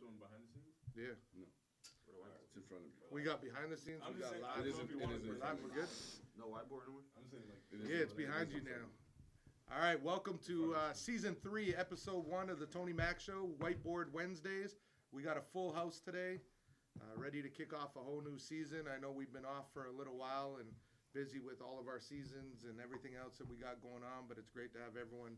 showing behind the scenes? Yeah. No. It's in front of me. We got behind the scenes. I'm We just got saying, live. I don't know if you want We're to live. We're good. No whiteboard anywhere? I'm saying like. Yeah, it's behind you now. All right, welcome to season 3, episode 1 of the Tony Mac Show, Whiteboard Wednesdays. We got a full house today, ready to kick off a whole new season. I know we've been off for a little while and busy with all of our seasons and everything else that we got going on, but it's great to have everyone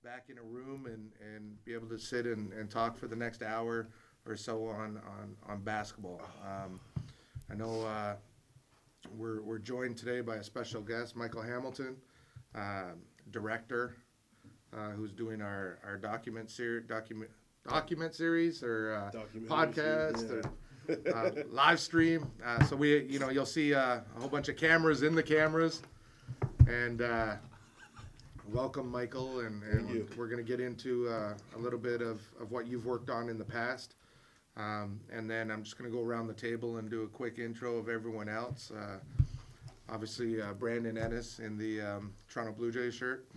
back in a room and be able to sit and talk for the next hour or so on basketball. I know we're joined today by a special guest, Michael Hamilton, director, who's doing our document series or podcast or live stream. So you'll see a whole bunch of cameras in the cameras, and welcome, Michael. And we're going to get into a little bit of what you've worked on in the past. And then I'm just going to go around the table and do a quick intro of everyone else. Obviously, Brandon Ennis in the Toronto Blue Jays shirt.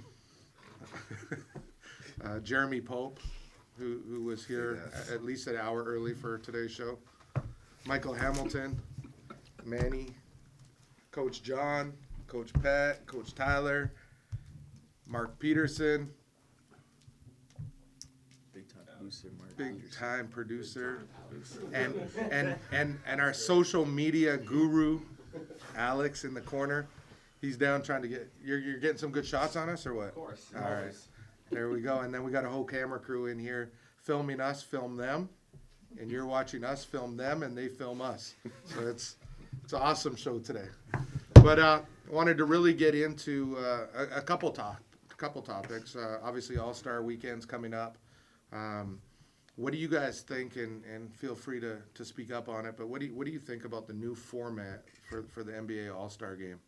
Jeremy Pope, who was here at least an hour early for today's show. Michael Hamilton, Manny, Coach John, Coach Pat, Coach Tyler, Mark Peterson. Big time producer, and our social media guru, Alex in the corner. He's down trying to get. You're getting some good shots on us, or what? Of course. All right, there we go. And then we got a whole camera crew in here filming us, film them, and you're watching us film them, and they film us. So it's an awesome show today. But I wanted to really get into a couple topics. Obviously, All-Star Weekend's coming up. What do you guys think, and feel free to speak up on it, but what do you think about the new format for the NBA All-Star Game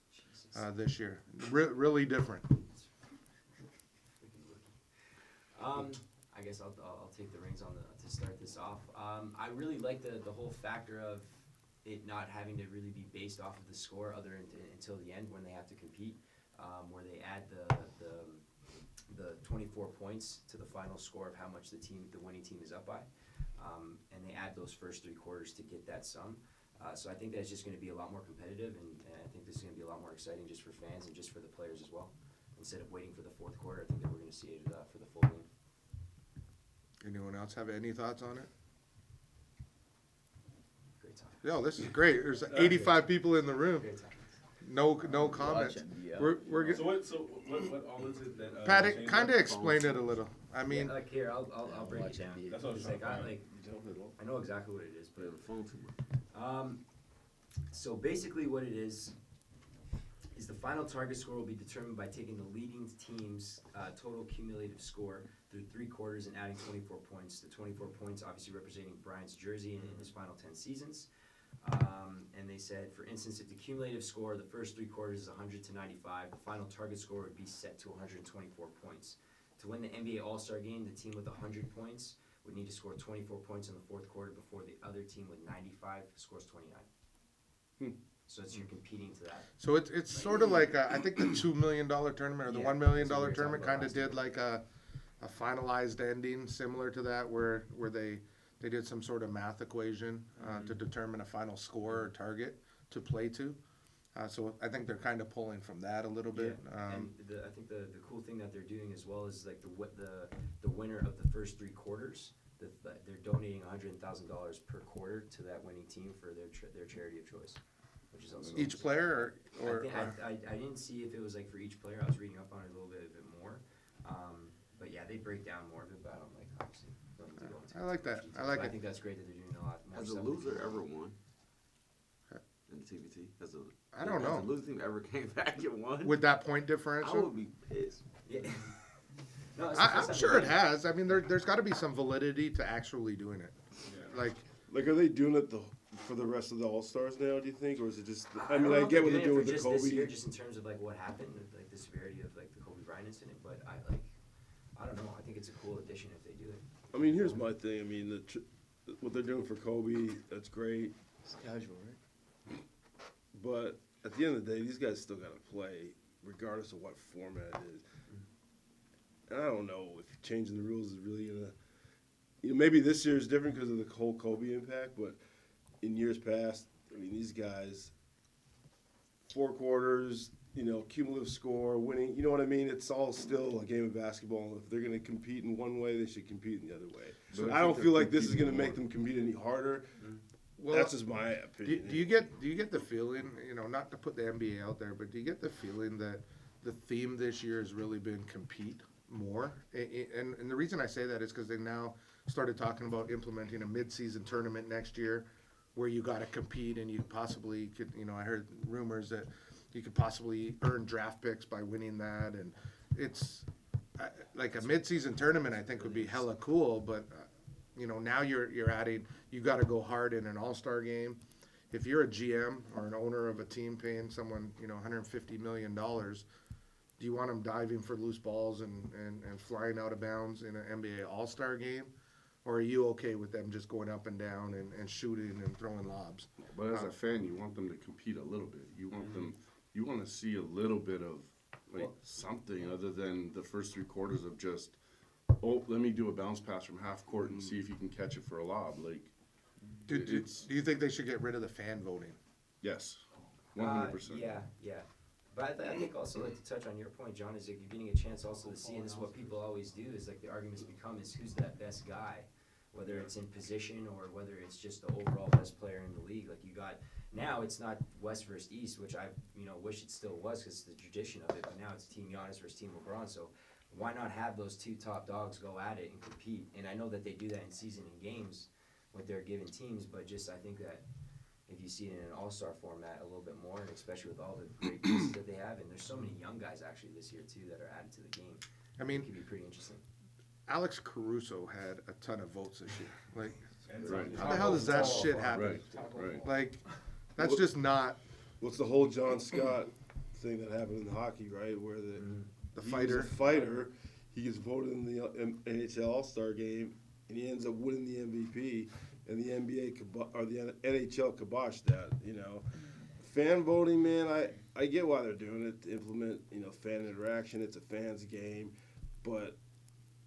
this year? Really different. I guess I'll take the reins on to start this off. I really like the whole factor of it not having to really be based off of the score until the end when they have to compete, where they add the 24 points to the final score of how much the winning team is up by, and they add those first 3 quarters to get that sum. So I think that's just going to be a lot more competitive, and I think this is going to be a lot more exciting just for fans and just for the players as well. Instead of waiting for the fourth quarter, I think that we're going to see it for the full game. Anyone else have any thoughts on it? Great time. Yo, this is great. There's 85 people in the room. Great time. No comments. We're So what all is it that? Pat, kind of explain it a little. I mean, Yeah, like here, I'll break it down. That's what I was trying to find. I know exactly what it is, but Play the phone too much. so basically what it is the final target score will be determined by taking the leading team's total cumulative score through 3 quarters and adding 24 points. The 24 points obviously representing Bryant's jersey in his final 10 seasons. And they said, for instance, if the cumulative score of the first 3 quarters is 100 to 95, the final target score would be set to 124 points. To win the NBA All-Star Game, the team with 100 points would need to score 24 points in the fourth quarter before the other team with 95 scores 29. So you're competing to that. so it's sort of like I think the $2 million tournament or the $1 million that's what we were tournament talking kind of about did like a finalized ending similar to that where they did some sort of math equation to determine a final score or target to play to. So I think they're kind of pulling from that a little bit. And I think the cool thing that they're doing as well is like the winner of the first 3 quarters, they're donating $100,000 per quarter to that winning team for their charity of choice, which is also Each player or I didn't see if it was like for each player. I was reading up on it a little bit more, but yeah, they break down more of it. But I don't like obviously. I like that. I like I it. think that's great that they're doing a lot more. Has a stuff. loser ever won in the TBT? I don't know. Has a losing team ever came back and won? With that point I differential? would be pissed. Yeah. No, it's the first I'm time sure they're it doing has. I mean, there's got to be some validity to actually doing it. Yeah. Like, Are they doing it for the rest of the All Stars now? Do you think, or is it just? I don't mean, know I if get what they're it doing for with the just Kobe. this year, just in terms of like what happened, like the severity of like the Kobe Bryant incident. But I don't know. I think it's a cool addition if they do it. I mean, here's my thing. I mean, what they're doing for Kobe, that's great. It's casual, right? But at the end of the day, these guys still got to play, regardless of what format it is. And I don't know if changing the rules is really gonna maybe this year is different because of the whole Kobe impact, but in years past, I mean, these guys, 4 quarters, cumulative score, winning, you know what I mean? It's all still a game of basketball. If they're going to compete in one way, they should compete in the other way. But So I I don't think feel they're like this is going to competing make them compete any harder. Well, That's just my Do, opinion. do you get the feeling, not to put the NBA out there, but do you get the feeling that the theme this year has really been compete more? And the reason I say that is because they now started talking about implementing a mid-season tournament next year where you got to compete and you possibly could, I heard rumors that you could possibly earn draft picks by winning that. And it's like a mid-season tournament, I think would be hella cool, but now you're adding, you got to go hard in an all-star game. If you're a GM or an owner of a team paying someone, $150 million, do you want them diving for loose balls and flying out of bounds in an NBA all-star game? Or are you okay with them just going up and down and shooting and throwing lobs? But as a fan, you want them to compete a little bit. You want them. You want to see a little bit of something other than the first 3 quarters of just, let me do a bounce pass from half court and see if you can catch it for a lob. Do you think they should get rid of the fan voting? Yes, 100%. Yeah. But I think also, like, to touch on your point, John, is like you're getting a chance also to see, and this is what people always do, is like the arguments become is who's that best guy, whether it's in position or whether it's just the overall best player in the league. Like, you got, now it's not West versus East, which I wish it still was because it's the tradition of it, but now it's Team Giannis versus Team LeBron. So why not have those 2 top dogs go at it and compete? And I know that they do that in season and games with their given teams, but just I think that if you see it in an all-star format a little bit more, and especially with all the great pieces that they have, and there's so many young guys actually this year too that are added to the game. I mean, It could be pretty interesting. Alex Caruso had a ton of votes this year. Like, Right. how the hell does that shit happen? Right. Like, that's just not What's the whole John Scott thing that happened in hockey, right? Where the he fighter. was a fighter, he gets voted in the NHL All-Star game, and he ends up winning the MVP, and the NBA or the NHL kiboshed that. Fan voting, man. I get why they're doing it to implement fan interaction. It's a fans game, but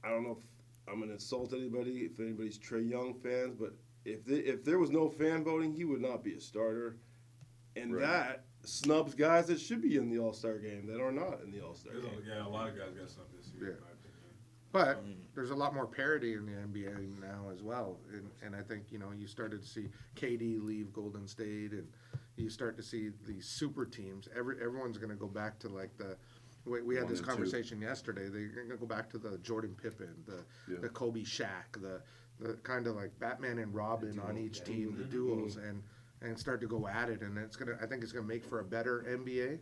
I don't know if I'm gonna insult anybody if anybody's Trae Young fans, but if there was no fan voting, he would not be a starter, and Right. that snubs guys that should be in the All-Star game that are not in the All-Star game. Yeah, a lot of guys got something this year. Yeah. In my opinion. But there's a lot more parity in the NBA now as well, and I think you started to see KD leave Golden State, and you start to see these super teams. Everyone's going to go back to like we had 1 this and 2. conversation yesterday. They're going to go back to the Jordan Pippen, the Kobe Shaq, the kind of like Batman and Robin on each team, the duos, and start to go at it. And I think it's gonna make for a better NBA.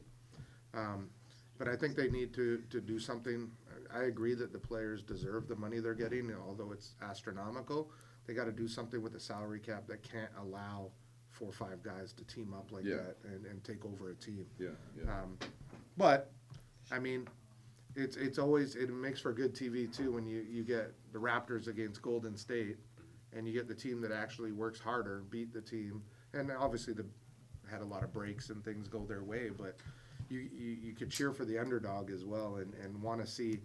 But I think they need to do something. I agree that the players deserve the money they're getting, although it's astronomical. They got to do something with the salary cap that can't allow 4 or 5 guys to team up like that and take over a team. Yeah. But I mean, it's always, it makes for good TV too when you get the Raptors against Golden State, and you get the team that actually works harder beat the team, and obviously had a lot of breaks and things go their way, but you could cheer for the underdog as well and want to see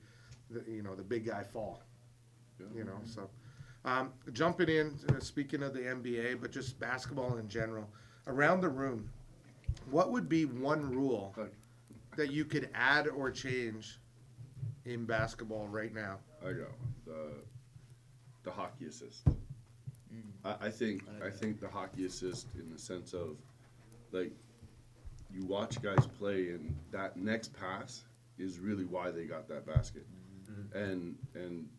the big guy fall. So jumping in, speaking of the NBA, but just basketball in general, around the room, what would be one rule that you could add or change in basketball right now? I got one. The hockey assist. I think the hockey assist in the sense of, like, you watch guys play and that next pass is really why they got that basket. And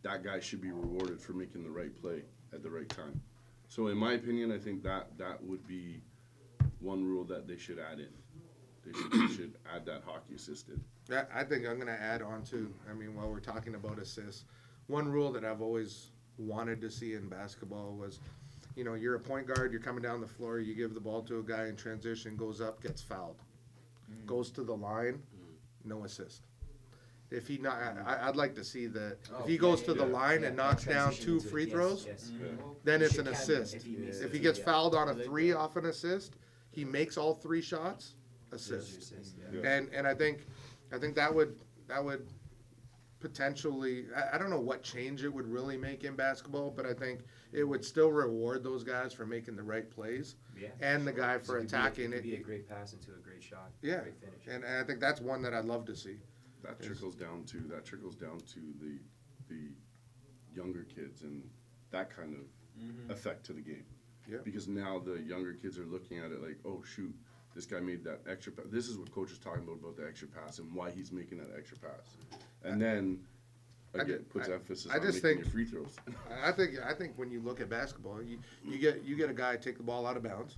that guy should be rewarded for making the right play at the right time. So in my opinion, I think that would be one rule that they should add in. They should add that hockey assisted. Yeah, I think I'm going to add on to, while we're talking about assists, one rule that I've always wanted to see in basketball was, you're a point guard, you're coming down the floor, you give the ball to a guy in transition, goes up, gets fouled. Goes to the line, no assist. If he not, I'd like to see that. If he goes to the line and knocks down 2 free throws, then it's an assist. If he gets fouled on a 3 off an assist, he makes all 3 shots, assist. And I think that would potentially, I don't know what change it would really make in basketball, but I think it would still reward those guys for making the right plays Yeah. and the guy for It could be attacking it. Could be a it. great pass into a great shot. Yeah, Great finish. and I think that's one that I'd love to see. That trickles down to the younger kids and that kind of effect to the game. Yeah. Because now the younger kids are looking at it like, oh shoot, this guy made that extra pass. This is what coach is talking about the extra pass and why he's making that extra pass. And then again puts emphasis on just making think- your free throws. I think when you look at basketball, you get a guy take the ball out of bounds,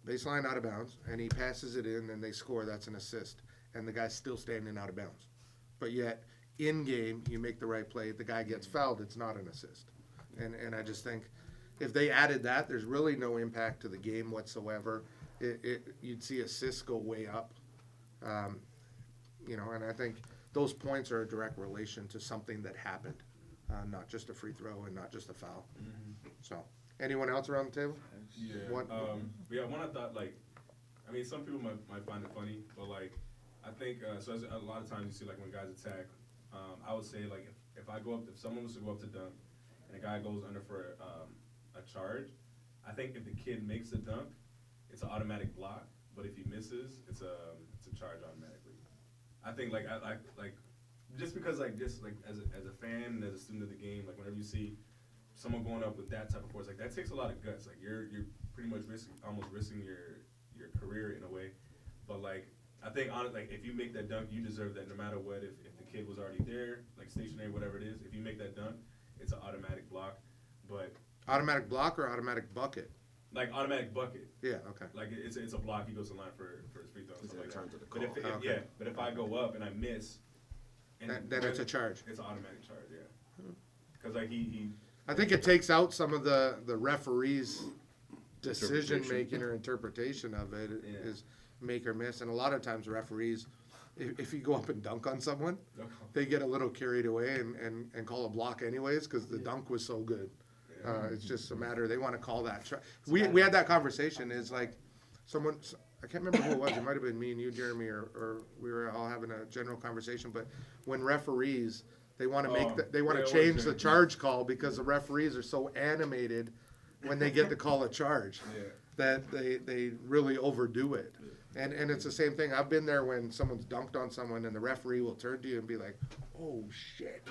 baseline out of bounds, and he passes it in, and they score. That's an assist, and the guy's still standing out of bounds. But yet, in game, you make the right play. The guy gets fouled. It's not an assist, and I just think if they added that, there's really no impact to the game whatsoever. You'd see assists go way up, and I think those points are a direct relation to something that happened, not just a free throw and not just a foul. So, anyone else around the table? Yeah. What- Yeah. One I thought I mean, some people might find it funny, but I think so. A lot of times you see when guys attack. I would say if someone was to go up to dunk, and a guy goes under for a charge, I think if the kid makes the dunk, it's an automatic block. But if he misses, it's a charge automatically. I think just because as a fan and as a student of the game, whenever you see someone going up with that type of force, that takes a lot of guts. You're pretty much almost risking your career in a way. But I think if you make that dunk, you deserve that no matter what. If the kid was already there, stationary, whatever it is, if you make that dunk, it's an automatic block. But Automatic block or automatic bucket? automatic bucket. Yeah. Okay. It's a block. He goes to the line for his free throw and It's stuff in like terms that. of the But if, call. if but if I go up and I miss, Then it's a charge. It's an automatic charge. Yeah. Because he I think it takes out some of the referee's decision Interpretation. making or interpretation of it Yeah. is make or miss. And a lot of times referees, if you go up and dunk on someone, they get a little carried away and call a block anyways because the dunk was so good. It's just a matter, they want to call that. We had that conversation, is someone, I can't remember who it was, it might have been me and you, Jeremy, or we were all having a general conversation, but when referees, they want to they want yeah, to it was change the Jeremy. charge call because the referees are so animated when they get to call a charge Yeah. that they really overdo it. And it's the same thing. I've been there when someone's dunked on someone and the referee will turn to you and be like, "Oh shit!"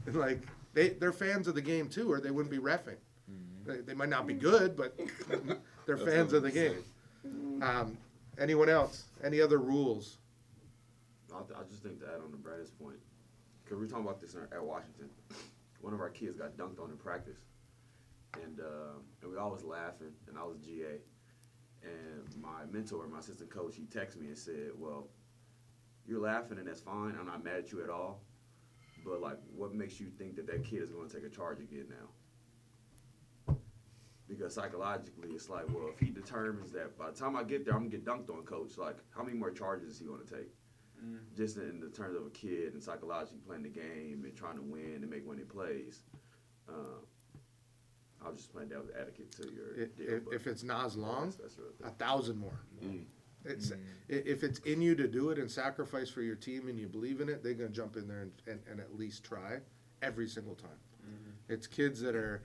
And they're fans of the game too, or they wouldn't be reffing. They might not be good, but they're fans of the game. Anyone else? Any other rules? I just think to add on to Brad's point, because we were talking about this at Washington. One of our kids got dunked on in practice, and we all was laughing, and I was GA. And my mentor, my assistant coach, he texted me and said, "Well, you're laughing and that's fine. I'm not mad at you at all. But what makes you think that kid is going to take a charge again now?" Because psychologically, it's well, if he determines that by the time I get there, I'm gonna get dunked on, coach. How many more charges is he going to take? Just in the terms of a kid and psychologically playing the game and trying to win and make winning plays. I was just playing devil's advocate to your deal, but If it's not as long, that's the real thing. 1,000 more. It's if it's in you to do it and sacrifice for your team and you believe in it, they're gonna jump in there and at least try every single time. It's kids that are,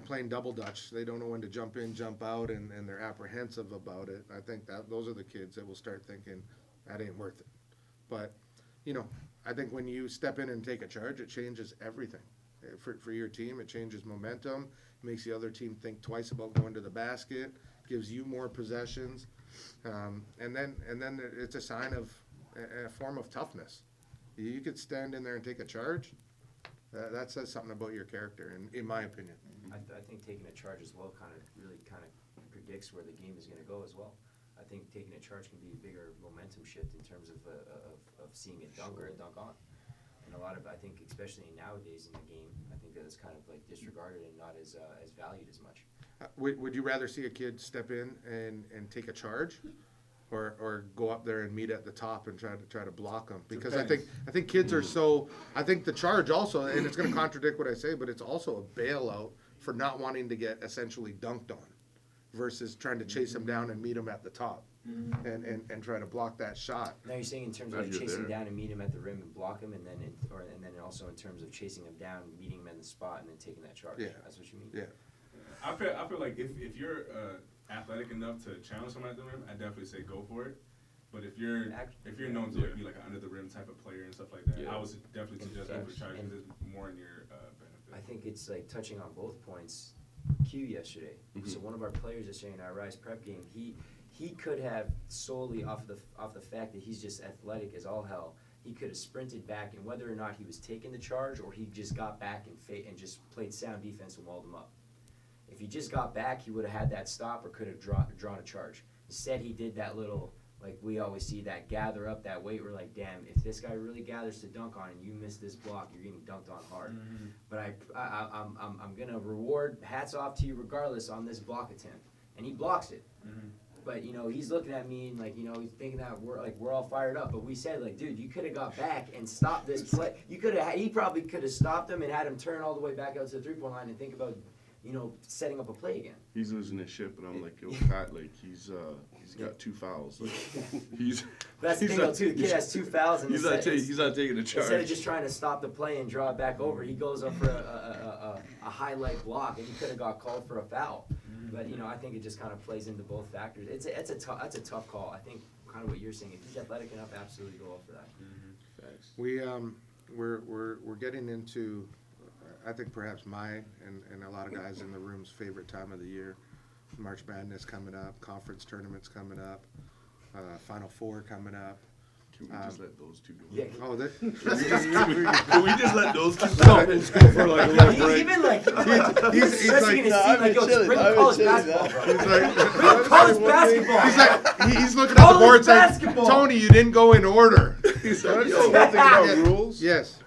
playing double dutch. They don't know when to jump in, jump out, and they're apprehensive about it. I think that those are the kids that will start thinking that ain't worth it. But I think when you step in and take a charge, it changes everything. For your team, it changes momentum, makes the other team think twice about going to the basket, gives you more possessions, and then it's a sign of a form of toughness. You could stand in there and take a charge. That says something about your character, in my opinion. I think taking a charge as well really predicts where the game is going to go as well. I think taking a charge can be a bigger momentum shift in terms of seeing a dunk or a dunk on. And a lot of, I think, especially nowadays in the game, I think that it's kind of disregarded and not as valued as much. Would you rather see a kid step in and take a charge, or go up there and meet at the top and try to block them? Because I think kids are so. I think the charge also, and it's going to contradict what I say, but it's also a bailout for not wanting to get essentially dunked on, versus trying to chase them down and meet them at the top. and try to block that shot. Now you're saying in terms of As like you're chasing there. down and meet him at the rim and block him, and then also in terms of chasing him down, meeting him in the spot, and then taking that charge. Yeah. That's what you mean. Yeah. I feel like if you're athletic enough to challenge someone at the rim, I definitely say go for it. But if you're known to like, be like an under the rim type of player and stuff like that, Yeah. I would definitely suggest going for charge And- because it's more in your benefit. I think it's like touching on both points. Q yesterday. So one of our players yesterday in our Rise Prep game, he could have solely off the fact that he's just athletic as all hell. He could have sprinted back, and whether or not he was taking the charge or he just got back and just played sound defense and walled him up. If he just got back, he would have had that stop or could have drawn a charge. Instead, he did that little, like we always see, that gather up that weight. We're like, damn, if this guy really gathers to dunk on and you miss this block, you're getting dunked on hard. But I'm gonna reward, hats off to you regardless on this block attempt, and he blocks it. But he's looking at me and like he's thinking that we're all fired up. But we said like, dude, you could have got back and stopped this play. He probably could have stopped him and had him turn all the way back out to the 3-point line and think about setting up a play again. He's losing his shit, but I'm like, yo, Pat, like he's got 2 fouls. Like, he's That's the he's thing though not- too. The kid has 2 fouls and he's not taking a charge. instead of just trying to stop the play and draw it back over, he goes up for a highlight block, and he could have got called for a foul. But I think it just kind of plays into both factors. That's a tough call. I think kind of what you're saying. If he's athletic enough, absolutely go up for that. We're getting into, I think perhaps my and a lot of guys in the room's favorite time of the year. March Madness coming up, conference tournaments coming up, Final Four coming up. Can we just let those 2 go? Yeah. Oh, that, Can we just let those 2 go? For like a No, little he's break. even like he's stressing in his seat like, yo, just bring I've been college chilling, basketball, bro. he's like, Bring college basketball. he's like, he's looking at the College board saying, basketball. Tony, you didn't go in order. He's Can I like, just say yo, one thing about rules? Yes.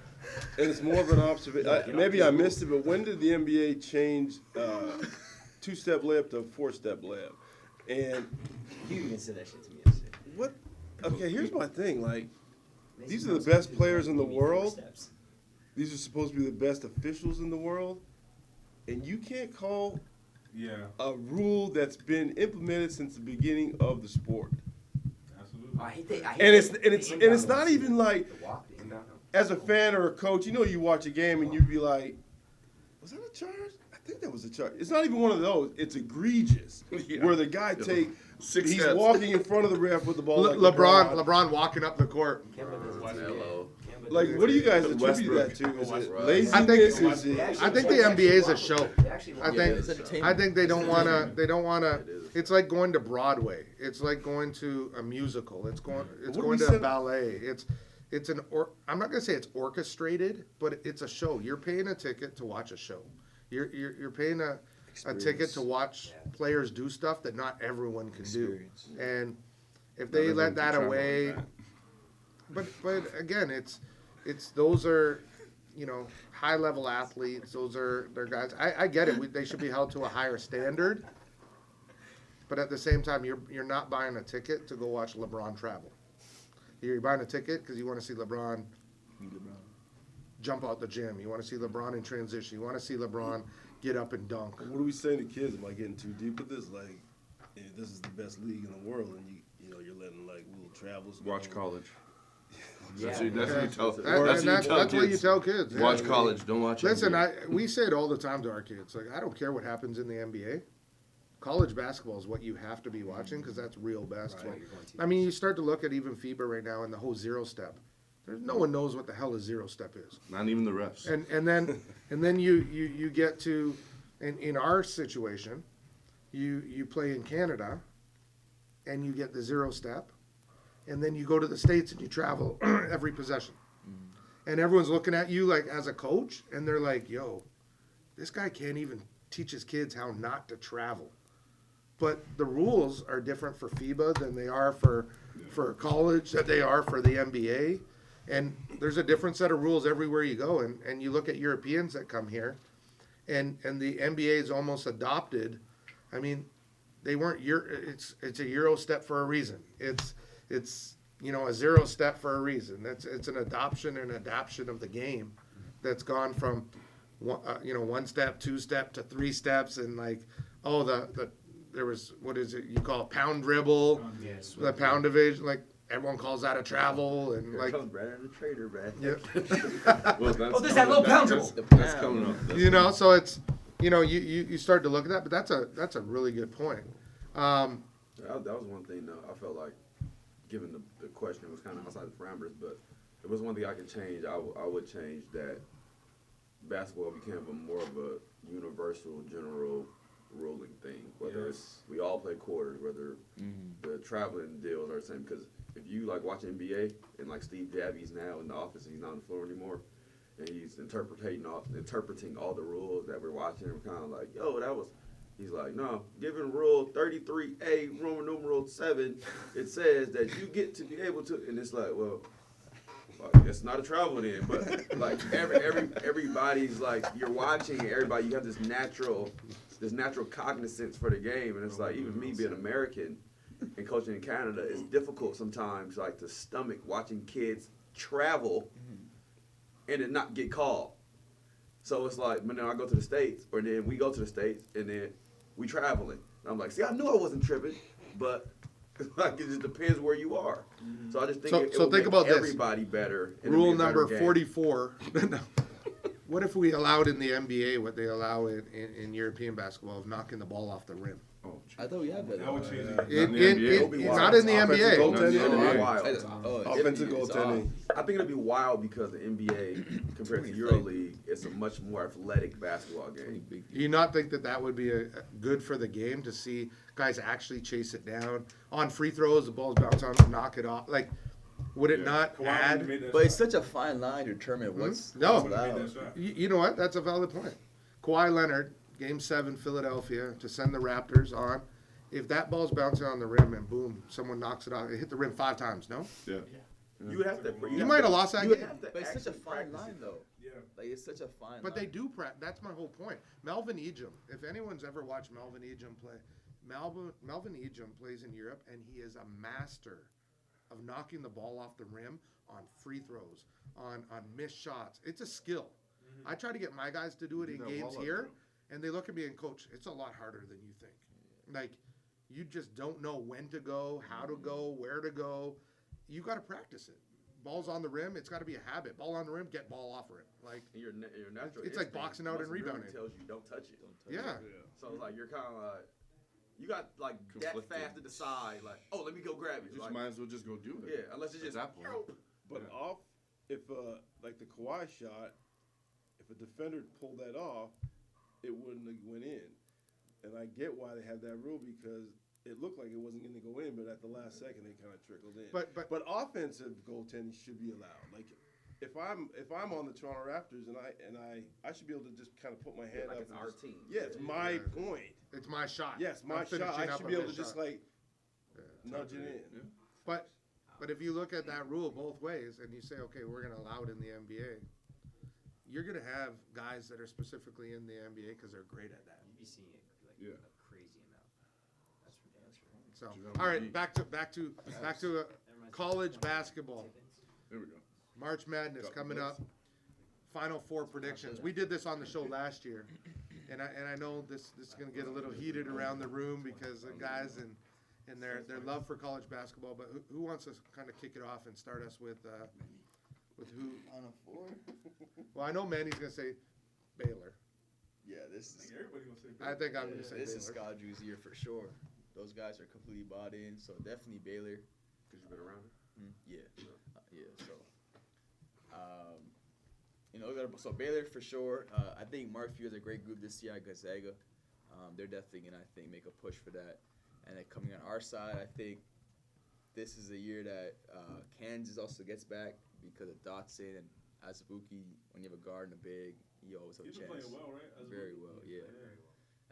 And it's more of an observation. Maybe I missed it, but when did the NBA change 2-step layup to 4-step layup? And You even said that shit to me yesterday. what? Okay, here's my thing. Like, Mason these are the Thompson best did players not in the give me 4 world. steps. these are supposed to be the best officials in the world, and you can't call Yeah, a rule that's been implemented since the beginning of the sport. absolutely. I hate that. And it's not even like, The walk, the inbound. as a fan or a coach, you watch a game and you'd be like, was that a charge? I think that was a charge. It's not even one of those. It's egregious. Yeah. Where the guy Six he's steps. walking in front of the ref with the ball. Like LeBron walking up the court. Kemba does it too, Hello. yeah. Kemba Like, does it what do you too. guys attribute Westbrook. that to? Is it Westbrook. laziness? I think- Is They it? actually- I think they the actually NBA is a walk show. They actually I walk think- It's entertainment. I think they don't It's wanna. entertainment. They don't wanna. It is. It's like going to Broadway. It's like going to a musical. It's going. It's What going we to a said- ballet. It's an. I'm not gonna say it's orchestrated, but it's a show. You're paying a ticket to watch a show. You're paying a ticket to watch Yeah. players do stuff that not everyone can Experience. do. And if Not they everyone let can that travel away, like that. but again, it's those are high level athletes. Those are they're guys. I get it. They should be held to a higher standard. But at the same time, you're not buying a ticket to go watch LeBron travel. You're buying a ticket because you want to see LeBron jump out the gym. You want to see LeBron in transition. You want to see LeBron get up and dunk. What are we saying to kids? Am I getting too deep with this? Like, this is the best league in the world, and you're letting like little travels. Watch college. Yeah. That's what you tell. That's what you tell kids. Yeah. Watch college. Don't watch. Listen, NBA. we say it all the time to our kids. Like, I don't care what happens in the NBA. College basketball is what you have to be watching because that's real basketball. Right, you're going to. I mean, you start to look at even FIBA right now and the whole 0-step. There's no one knows what the hell a 0-step is. Not even the refs. And then you get to in our situation, you play in Canada, and you get the 0-step, and then you go to the States and you travel every possession, and everyone's looking at you like as a coach, and they're like, "Yo, this guy can't even teach his kids how not to travel." But the rules are different for FIBA than they are for college, than they are for the NBA. And there's a different set of rules everywhere you go. And you look at Europeans that come here, and the NBA is almost adopted. I mean, they weren't it's a Euro step for a reason. It's a 0-step for a reason. It's an adoption and adaptation of the game that's gone from 1 step, 2 step to 3 steps, and like, oh, the there was, what is it, you call it pound dribble, Yes. the pound division, like, everyone calls that a travel, and Here like, comes Brandon the trader, man. yeah. Well, that's Oh, there's that coming- low pound that's- dribble. That's coming up. That's You know, coming up. so it's, you know, you start to look at that, but that's a really good point. That was one thing, though. I felt like, given the question was kind of outside the parameters, but if it was one thing I could change, I would change that basketball became more of a universal, general ruling thing. Whether it's, we all play quarters, whether the traveling deals are the same. Because if you like watch NBA and like Steve Jabby's now in the office and he's not on the floor anymore, and he's interpreting all the rules that we're watching, we're kind of like, yo, that was. He's like, no, given rule 33A, Roman numeral 7, it says that you get to be able to, and it's like, well, it's not a travel then, but like everybody's like, you're watching everybody, you have this natural cognizance for the game, and it's like, even me being American and coaching in Canada, it's difficult sometimes like to stomach watching kids travel and then not get called. So it's like, when I go to the States, or then we go to the States, and then we traveling. And I'm like, see, I knew I wasn't tripping, but like it just depends where you are. So I just think it So would think make about this. everybody better. and it'd be Rule a better number game. 44. What if we allowed in the NBA what they allow in European basketball of knocking the ball off the rim? Oh, I thought we had that. That would change Not it. in the NBA. It'll be wild. Not in the Offensive NBA. goaltending. It'll be Yeah. wild. Offensive It's goaltending. I think it'll be wild because the NBA compared to EuroLeague, it's a much more athletic basketball game. Do you not think that would be a good for the game to see guys actually chase it down on free throws, the balls bounce on, knock it off? Like, would it Yeah. not Kawhi wouldn't have add? made that But it's shot. such a fine line to determine what's No. what's Wouldn't have made allowed. that shot. You know what? That's a valid point. Kawhi Leonard, Game 7, Philadelphia, to send the Raptors on. If that ball's bouncing on the rim and boom, someone knocks it out, it hit the rim 5 times, no? Yeah. You would have to. You might have lost that you would game. have to But it's such a actually fine practice line, it. though. Yeah. Like it's such a fine But line. they do that's my whole point. Melvin Ejim, if anyone's ever watched Melvin Ejim play, Melvin Ejim plays in Europe, and he is a master of knocking the ball off the rim on free throws, on missed shots. It's a skill. I try to get my guys to do it in that games wall up, here, bro. and they look at me and, coach, it's a lot harder than you think. Like, you just don't know when to go, how to go, where to go. You got to practice it. Ball's on the rim, it's got to be a habit. Ball on the rim, get ball off rim. Like, And your natural It's like instinct boxing out and must really rebounding. tells you don't touch it. yeah. So it's like you're kind of like you got like that Conflicted. fast to decide. Like, oh, let me go grab it. You just Like, might as well just go do it. yeah, unless it's At just that point. Yo. But off, if like the Kawhi shot, if a defender pulled that off, it wouldn't have went in. And I get why they had that rule because it looked like it wasn't going to go in, but at the last second it kind of trickled in. But offensive goaltending should be allowed. Like if I'm on the Toronto Raptors and I should be able to just kind of put my hand like up. it's and our just- team. Yeah, it's my point. it's my shot. Yes, I'm my shot. finishing I up should a be able to missed just shot. like nudge it in. Yeah. But if you look at that rule both ways and you say, okay, we're going to allow it in the NBA, you're going to have guys that are specifically in the NBA because they're great at that. You'd be seeing it like Yeah. a crazy amount. That's for damn sure. So, Should have all right, be- back to college basketball. There we go. March Madness Got coming this. up. Final 4 predictions. We did this on the show last year, and I know this is going to get a little heated around the room because the guys and their love for college basketball. But who wants to kind of kick it off and start us with who? On a 4? Well, I know Manny's going to say Baylor. Yeah, this is. Everybody gonna say I think I'm going to say This is Baylor. Scott year for sure. Those guys are completely bought in, so definitely Baylor. Because you've been around it. Yeah, yeah. So, so Baylor for sure. I think Mark Few has a great group this year at Gonzaga. They're definitely gonna, I think, make a push for that. And then coming on our side, I think this is a year that Kansas also gets back because of Dotson and Azubuike. When you have a guard and a big, you always have a He's been chance. playing well, right? That's Very good. well, yeah.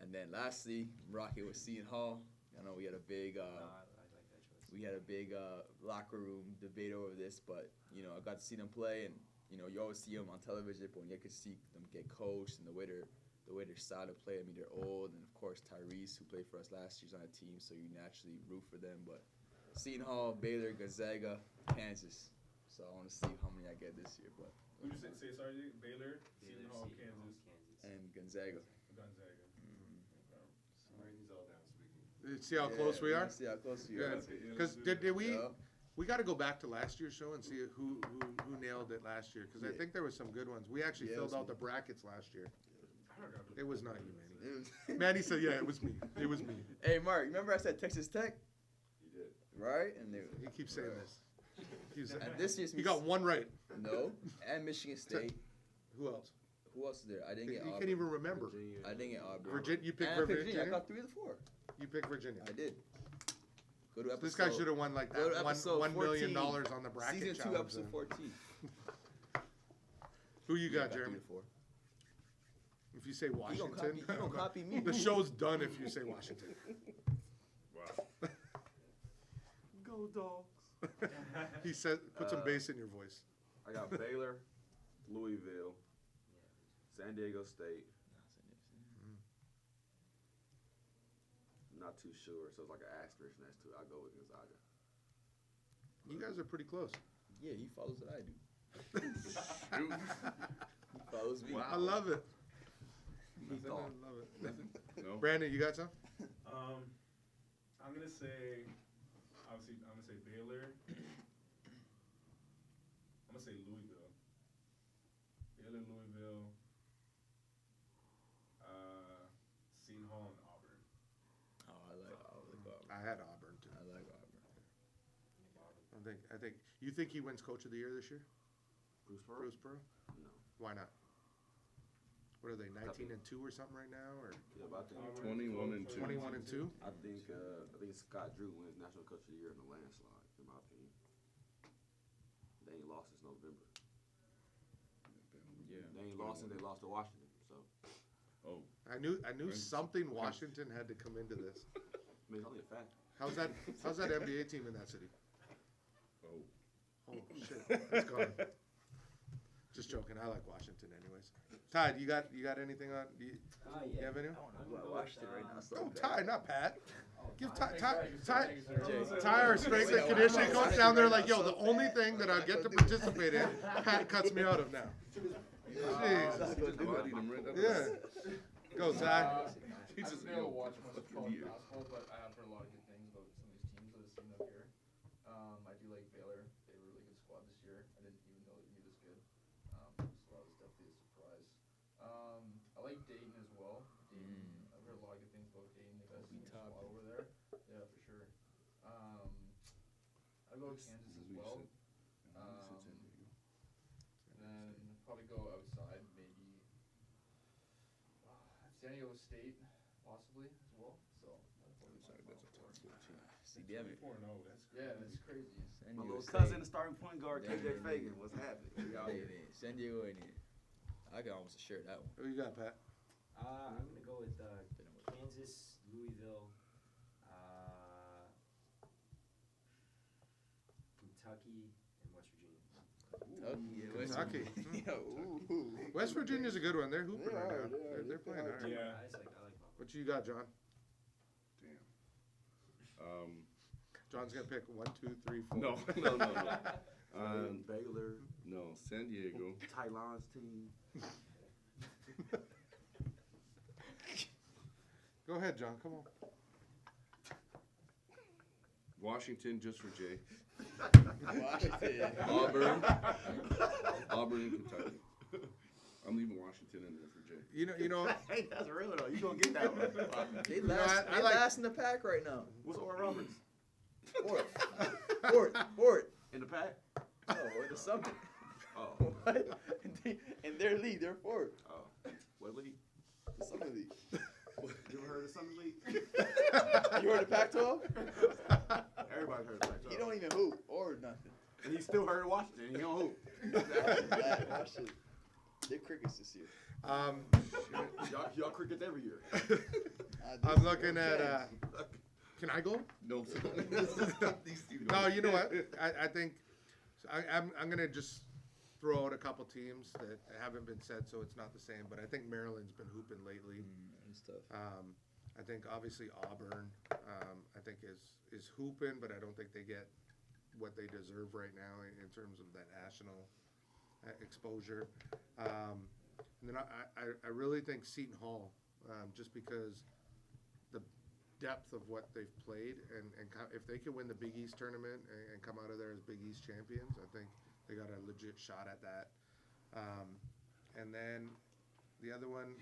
And then lastly, Rocket with Seton Hall. I know we had a big. I like that choice. We had a big locker room debate over this, but I got to see them play, and you always see them on television, but when you could see them get coached and the way they're style to play. I mean, they're old, and of course Tyrese, who played for us last year, is on a team, so you naturally root for them. But Seton Hall, Baylor, Gonzaga, Kansas. So I want to see how many I get this year, but Who'd you say sorry? Baylor, Seton Hall, Kansas, and Gonzaga. Gonzaga. See how close we are? See how close we Yeah. are. Because did we? Yeah. We got to go back to last year's show and see who nailed it last year. Because I Yeah. think there was some good ones. We actually Yeah, it filled was out me. the brackets last year. I don't got It was not you, Manny. It was- Manny said, "Yeah, it was me. It was me." Hey, Mark, remember I said Texas Tech, You did. right? And they He keeps saying this. He keeps saying- and this year's You got one right. no, and Michigan State. Who else? Who else is there? I didn't You get can't Auburn. even remember. Virginia. I didn't get Auburn. Virginia. You picked And I picked Virginia. I got 3 of the 4. You picked Virginia. I did. Go to episode. This guy should have won like Go to that episode $1 million 14. on the bracket Season 2, challenge. episode then. 14. Who you Yeah, got, I Jeremy? 3 to 4. If you say He Washington, gonna copy me. the show's done if you say Washington. Wow. Go Dogs. He said, put some bass in your voice. I got Baylor, Louisville, San Diego State. Not too sure, so it's like an asterisk next to it. I'll go with Gonzaga. You guys are pretty close. Yeah, he follows what I do. He follows me. I love it. He I thought. love it. No. Brandon, you got some? I'm gonna say, obviously, I'm gonna say Baylor. I'm gonna say Louisville. Baylor, Louisville. Seton Hall and Auburn. Oh, I like Auburn. I had Auburn too. I like Auburn. I think. You think he wins Coach of the Year this year? Bruce Pearl? Bruce Pearl? No. Why not? What are they? 19 and 2 or something right now, or Yeah, but I think 21 and 2. 21 and 2? I think Scott Drew wins National Coach of the Year in a landslide, in my opinion. They ain't lost since November. Yeah. They ain't lost since they lost to Washington. So Oh, I knew Prince- something Washington had to come into this. I mean, it's only a fact. How's that NBA team in that city? oh. Oh shit, it's gone. Just joking. I like Washington, anyways. Ty, you got anything on? Do you have any? I watched it right now. So Oh, bad. Ty, not Pat. Give Ty, Jay. our strength and conditioning coach down there like, yo, the only thing that I get to participate in, Pat cuts me out of now. Jeez. Bodied him right up. Yeah. Go, Ty. He I just, haven't been able to yo, watch much of fucking college idiot. basketball, but I have heard a lot of good things about some of these teams that I've seen up here. I do like Baylor. They have a really good squad this year. I didn't even know they'd be this good. So that was definitely a surprise. I like Dayton as well. Dayton, I've heard a lot of good things about Dayton. They got a senior top. squad over there. Yeah, for sure. I'd go with Kansas as well. And then probably go outside, maybe San Diego State, possibly as well. So that's probably my final four. See, damn it. 4-0, that's crazy. Yeah, that's crazy. San My Diego little State. cousin, the starting point guard, Yeah. KJ Fagan. What's happening? We out They here. ain't it. San Diego ain't it. I can almost assure that one. Who you got, Pat? I'm gonna go with Kansas, Louisville, Kentucky, and West Virginia. Kentucky. Yeah, West Kentucky. Virginia. Ooh. West Virginia's a good one. They're hooping They right are, now. they are. They're playing all right. Yeah. I like them. What you got, John? Damn. John's gonna pick 1, 2, 3, 4. No. Baylor, No, San Diego. Tylon's team. Go ahead, John. Come on. Washington, just for Jay. Washington. Auburn. Auburn and Kentucky. I'm leaving Washington in there for Jay. You know. Hey, that's real though. You gonna get that one? They know, last, I they like- last in the pack right now. What's Oral Roberts Fourth. in the pack? No, or the something. Oh, What? In their league, they're fourth. oh. What league? The Summer League. You ever heard of Summer League? You heard of Pac-12? Everybody heard of that. He don't even hoop or nothing. And he still heard of Washington. He don't hoop. Washington. They're crickets this year. Y'all crickets every year. I'm looking at. Can I go? No. No, you know what? I think I'm gonna just throw out a couple teams that haven't been said, so it's not the same. But I think Maryland's been hooping lately. And stuff. I think obviously Auburn, I think is hooping, but I don't think they get what they deserve right now in terms of that national exposure. And then I really think Seton Hall, just because the depth of what they've played, and if they can win the Big East tournament and come out of there as Big East champions, I think they got a legit shot at that. And then the other one,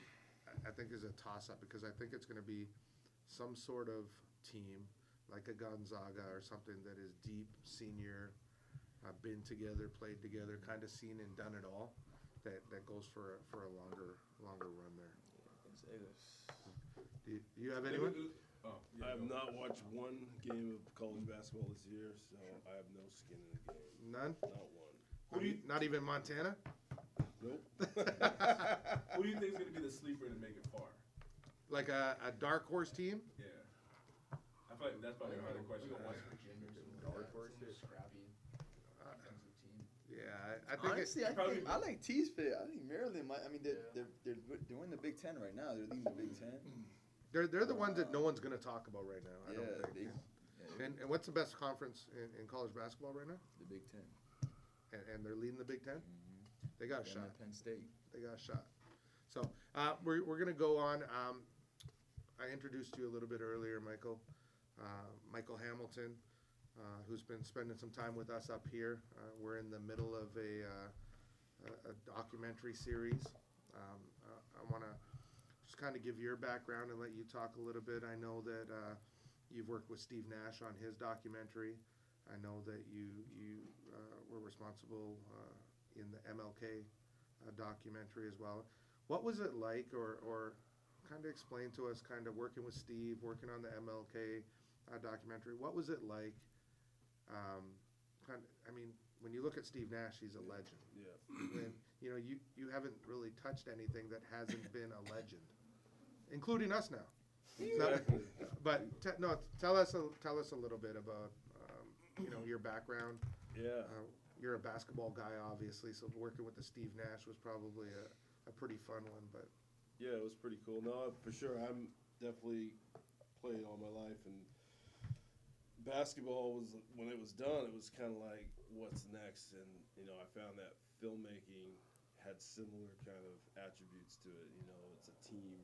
I think, is a toss-up because I think it's going to be some sort of team like a Gonzaga or something that is deep, senior, been together, played together, kind of seen and done it all. That goes for a longer run there. Do you have anyone? Oh, I yeah, have go. not watched one game of college basketball this year, so I have no skin in the game. None? Not one. Who do you Not even Montana? Nope. Who do you think is going to be the sleeper to make it far? Like a dark horse team? Yeah. I feel like that's probably a harder question to West answer. Virginia or something Dark like that. horse Some is- scrappy defensive team. Yeah, I think Honestly, I probably- think I like T's fit. I think Maryland might. I mean, Yeah. they're doing the Big Ten right now. They're leading the Big Ten. they're the ones that no one's going to talk about right now. I Yeah, don't think. yeah, And what's the best conference in college basketball right now? the Big Ten. And they're leading the Big Ten. They got a Them shot. and Penn State. They got a shot. So we're going to go on. I introduced you a little bit earlier, Michael. Michael Hamilton, who's been spending some time with us up here. We're in the middle of a documentary series. I want to just kind of give your background and let you talk a little bit. I know that you've worked with Steve Nash on his documentary. I know that you were responsible in the MLK documentary as well. What was it like, or kind of explain to us, kind of working with Steve, working on the MLK documentary? What was it like? I mean, when you look at Steve Nash, he's a legend. Yeah. When you haven't really touched anything that hasn't been a legend, including us now. So, but tell us a little bit about your background. Yeah. You're a basketball guy, obviously, so working with the Steve Nash was probably a pretty fun one. But Yeah, it was pretty cool. No, for sure. I'm definitely played all my life, and basketball was, when it was done, it was kind of like, what's next? And I found that filmmaking had similar kind of attributes to it. It's a team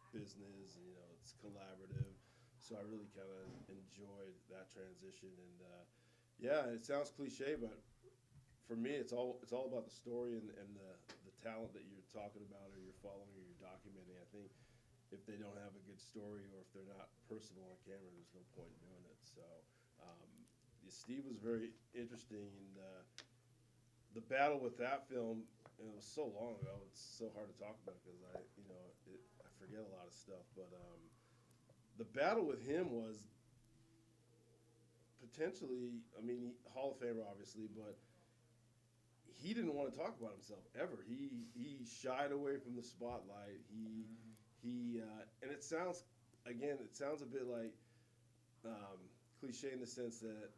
business, and it's collaborative. So I really kind of enjoyed that transition. And yeah, it sounds cliche, but for me, it's all about the story and the talent that you're talking about, or you're following, or you're documenting. I think if they don't have a good story, or if they're not personal on camera, there's no point in doing it. So Steve was very interesting, and the battle with that film, and it was so long ago, it's so hard to talk about because I forget a lot of stuff. But the battle with him was potentially, Hall of Famer obviously, but he didn't want to talk about himself ever. He shied away from the spotlight. He and it sounds a bit like cliche in the sense that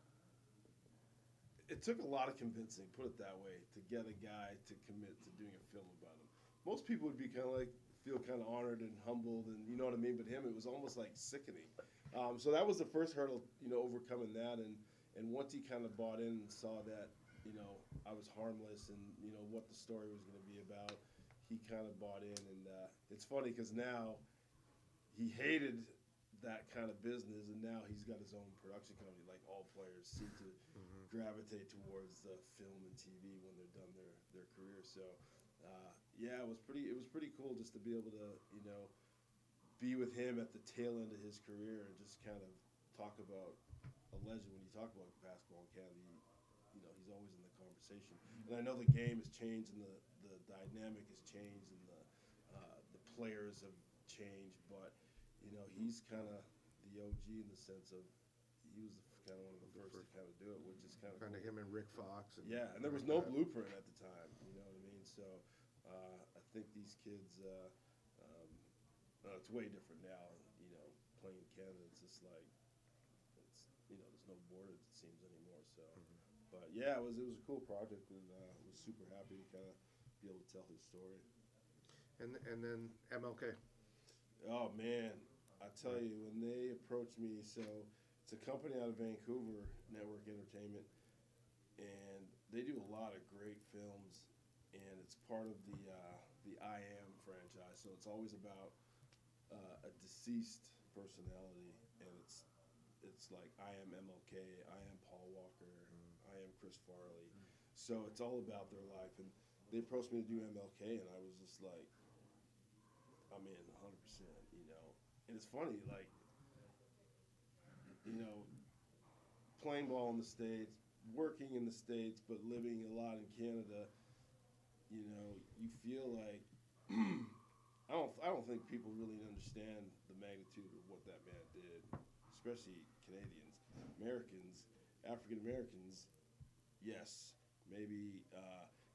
it took a lot of convincing, put it that way, to get a guy to commit to doing a film about him. Most people would be feel kind of honored and humbled, and you know what I mean. But him, it was almost like sickening. So that was the first hurdle, overcoming that, and once he kind of bought in and saw that, I was harmless, and what the story was going to be about, he kind of bought in. And it's funny because now he hated that kind of business, and now he's got his own production company. Like all players seem to gravitate towards the film and TV when they're done their career. So yeah, it was pretty cool just to be able to be with him at the tail end of his career and just kind of talk about a legend. When you talk about basketball in Canada, he's always in the conversation. And I know the game has changed, and the dynamic has changed, and the players have changed, but he's kind of the OG in the sense of he was kind of one of the first to kind of do it, which is kind of cool. him and Rick Fox. Yeah, and there was no blueprint at the time. You know what I mean? So I think these kids, it's way different now. Playing in Canada, it's just like there's no borders, it seems, anymore. So, but yeah, it was a cool project, and was super happy to kind of be able to tell his story. And then MLK. Oh man, I tell you, when they approached me, so it's a company out of Vancouver, Network Entertainment, and they do a lot of great films, and it's part of the I Am franchise. So it's always about a deceased personality, and it's like I am MLK, I am Paul Walker, I am Chris Farley. So it's all about their life, and they approached me to do MLK, and I was just like, I'm in 100%, you know. And it's funny, like, you know, playing ball in the States, working in the States, but living a lot in Canada, you know, you feel like I don't think people really understand the magnitude of what that man did, especially Canadians, Americans, African Americans. Yes, maybe,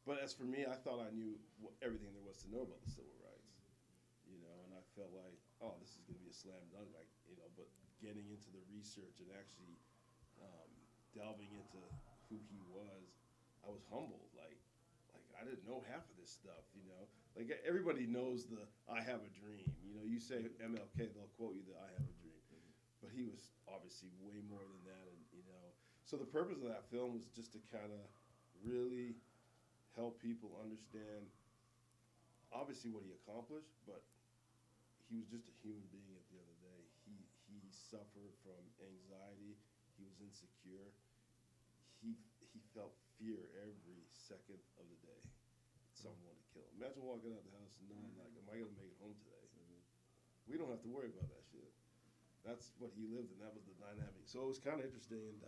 but as for me, I thought I knew everything there was to know about the civil rights, you know, and I felt like, oh, this is going to be a slam dunk, like, you know, but getting into the research and actually delving into who he was, I was humbled. Like I didn't know half of this stuff, you know. Like everybody knows the "I have a dream." You know, you say MLK, they'll quote you the "I have a dream," but he was obviously way more than that, and you know. So the purpose of that film was just to kind of really help people understand, obviously what he accomplished, but he was just a human being at the end of the day. He suffered from anxiety. He was insecure. He felt fear every second of the day. Someone wanted to kill him. Imagine walking out the house and knowing, like, am I going to make it home today? We don't have to worry about that shit. That's what he lived in. That was the dynamic. So it was kind of interesting. And,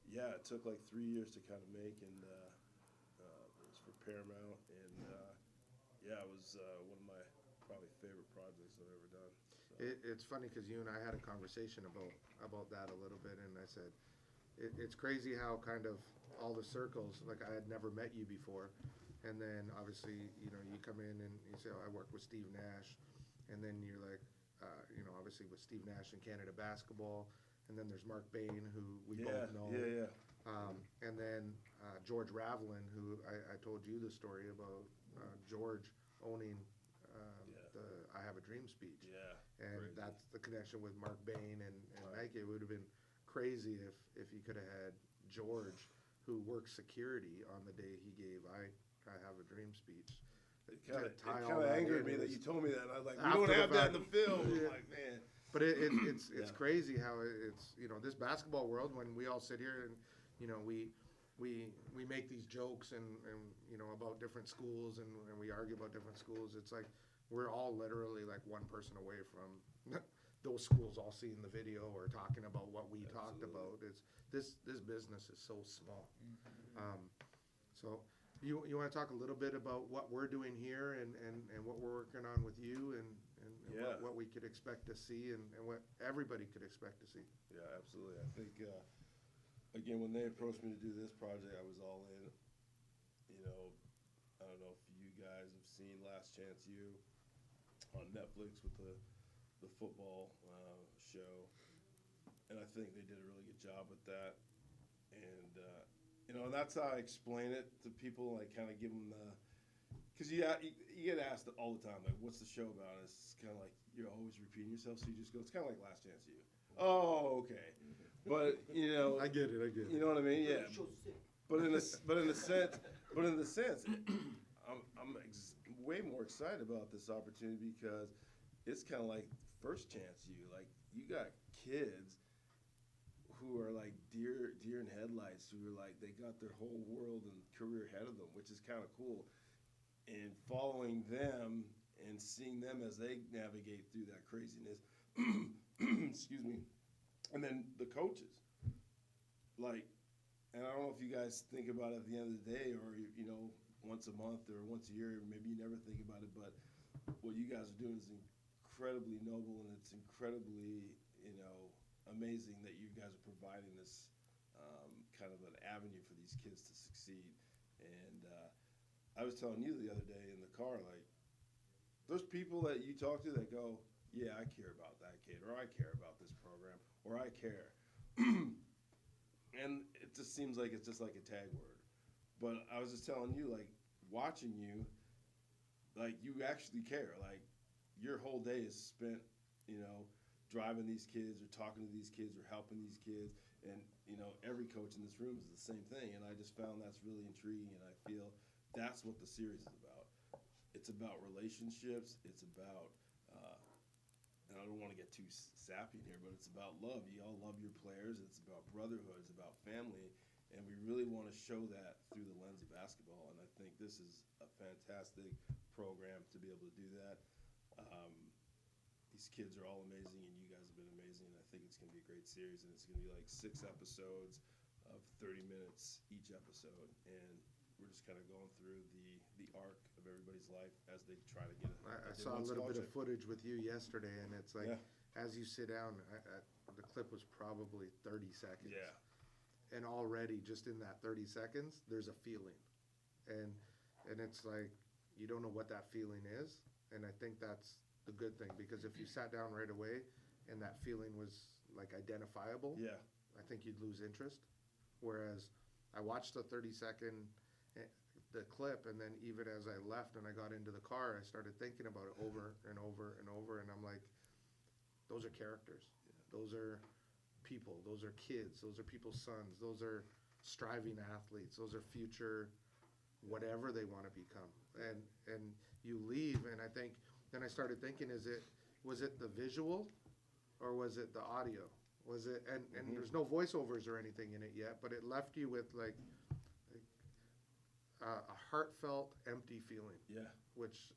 yeah, it took like 3 years to kind of make. And it was for Paramount. And, yeah, it was one of my probably favorite projects I've ever done. So. It's funny because you and I had a conversation about that a little bit, and I said, it's crazy how kind of all the circles, like I had never met you before, and then obviously, you know, you come in and you say, oh, I work with Steve Nash, and then you're like, you know, obviously with Steve Nash in Canada basketball, and then there's Mark Bain, who we both know. Yeah. And then George Ravelin, who I told you the story about George owning the I Have a Dream speech. Yeah. And crazy. that's the connection with Mark Bain and Nike. It would have been crazy if you could have had George, who worked security on the day he gave I Have a Dream speech. It kind of angered me that you told me that. And I was like, we don't After the have that in fact. the film. Yeah. I'm like, man. But it's Yeah. crazy how it's, you know, this basketball world, when we all sit here and, you know, we make these jokes and you know, about different schools and we argue about different schools. It's like we're all literally like one person away from those schools all seeing the video or talking about what we talked about. It's this business is so small. So you want to talk a little bit about what we're doing here and what we're working on with you and Yeah. what we could expect to see and what everybody could expect to see. Yeah, absolutely. I think, again, when they approached me to do this project, I was all in. You know, I don't know if you guys have seen Last Chance U on Netflix with the football show, and I think they did a really good job with that. And you know, and that's how I explain it to people. I kind of give them the, because you get asked all the time, like, what's the show about? And it's kind of like you're always repeating yourself, so you just go, it's kind of like Last Chance U. Oh, okay. But you know, I get it. you know what I mean? Yeah. But in the sense, I'm way more excited about this opportunity because it's kind of like First Chance U. Like, you got kids who are like deer in headlights, who are like, they got their whole world and career ahead of them, which is kind of cool. And following them and seeing them as they navigate through that craziness, excuse me, and then the coaches, like, and I don't know if you guys think about it at the end of the day or, you know, once a month or once a year, maybe you never think about it, but what you guys are doing is incredibly noble, and it's incredibly, you know, amazing that you guys are providing this kind of an avenue for these kids to succeed. And I was telling you the other day in the car, like, there's people that you talk to that go, yeah, I care about that kid, or I care about this program, or I care. And it just seems like it's just like a tag word. But I was just telling you, like, watching you, like, you actually care. Like, your whole day is spent, you know, driving these kids or talking to these kids or helping these kids. And, you know, every coach in this room is the same thing. And I just found that's really intriguing. And I feel that's what the series is about. It's about relationships. It's about, and I don't want want to get too sappy in here, but it's about love. You all love your players. It's about brotherhood. It's about family. And we really want to show that through the lens of basketball. And I think this is a fantastic program to be able to do that. These kids are all amazing, and you guys have been amazing. And I think it's going to be a great series. And it's going to be like 6 episodes of 30 minutes each episode. And we're just kind of going through the arc of everybody's life as they try to get it. I saw a little bit of footage with you yesterday, and it's like, Yeah. as you sit down, the clip was probably 30 seconds. Yeah. And already, just in that 30 seconds, there's a feeling. And it's like, you don't know what that feeling is. And I think that's the good thing, because if you sat down right away and that feeling was like identifiable, Yeah. I think you'd lose interest. Whereas I watched the 30-second the clip, and then even as I left and I got into the car, I started thinking about it over and over and over, and I'm like, those are characters. Those are people. Those are kids. Those are people's sons. Those are striving athletes. Those are future whatever they want to become. And you leave, and I think then I started thinking, was it the visual or was it the audio? Was it and there's no voiceovers or anything in it yet, but it left you with like a heartfelt, empty feeling, Yeah. which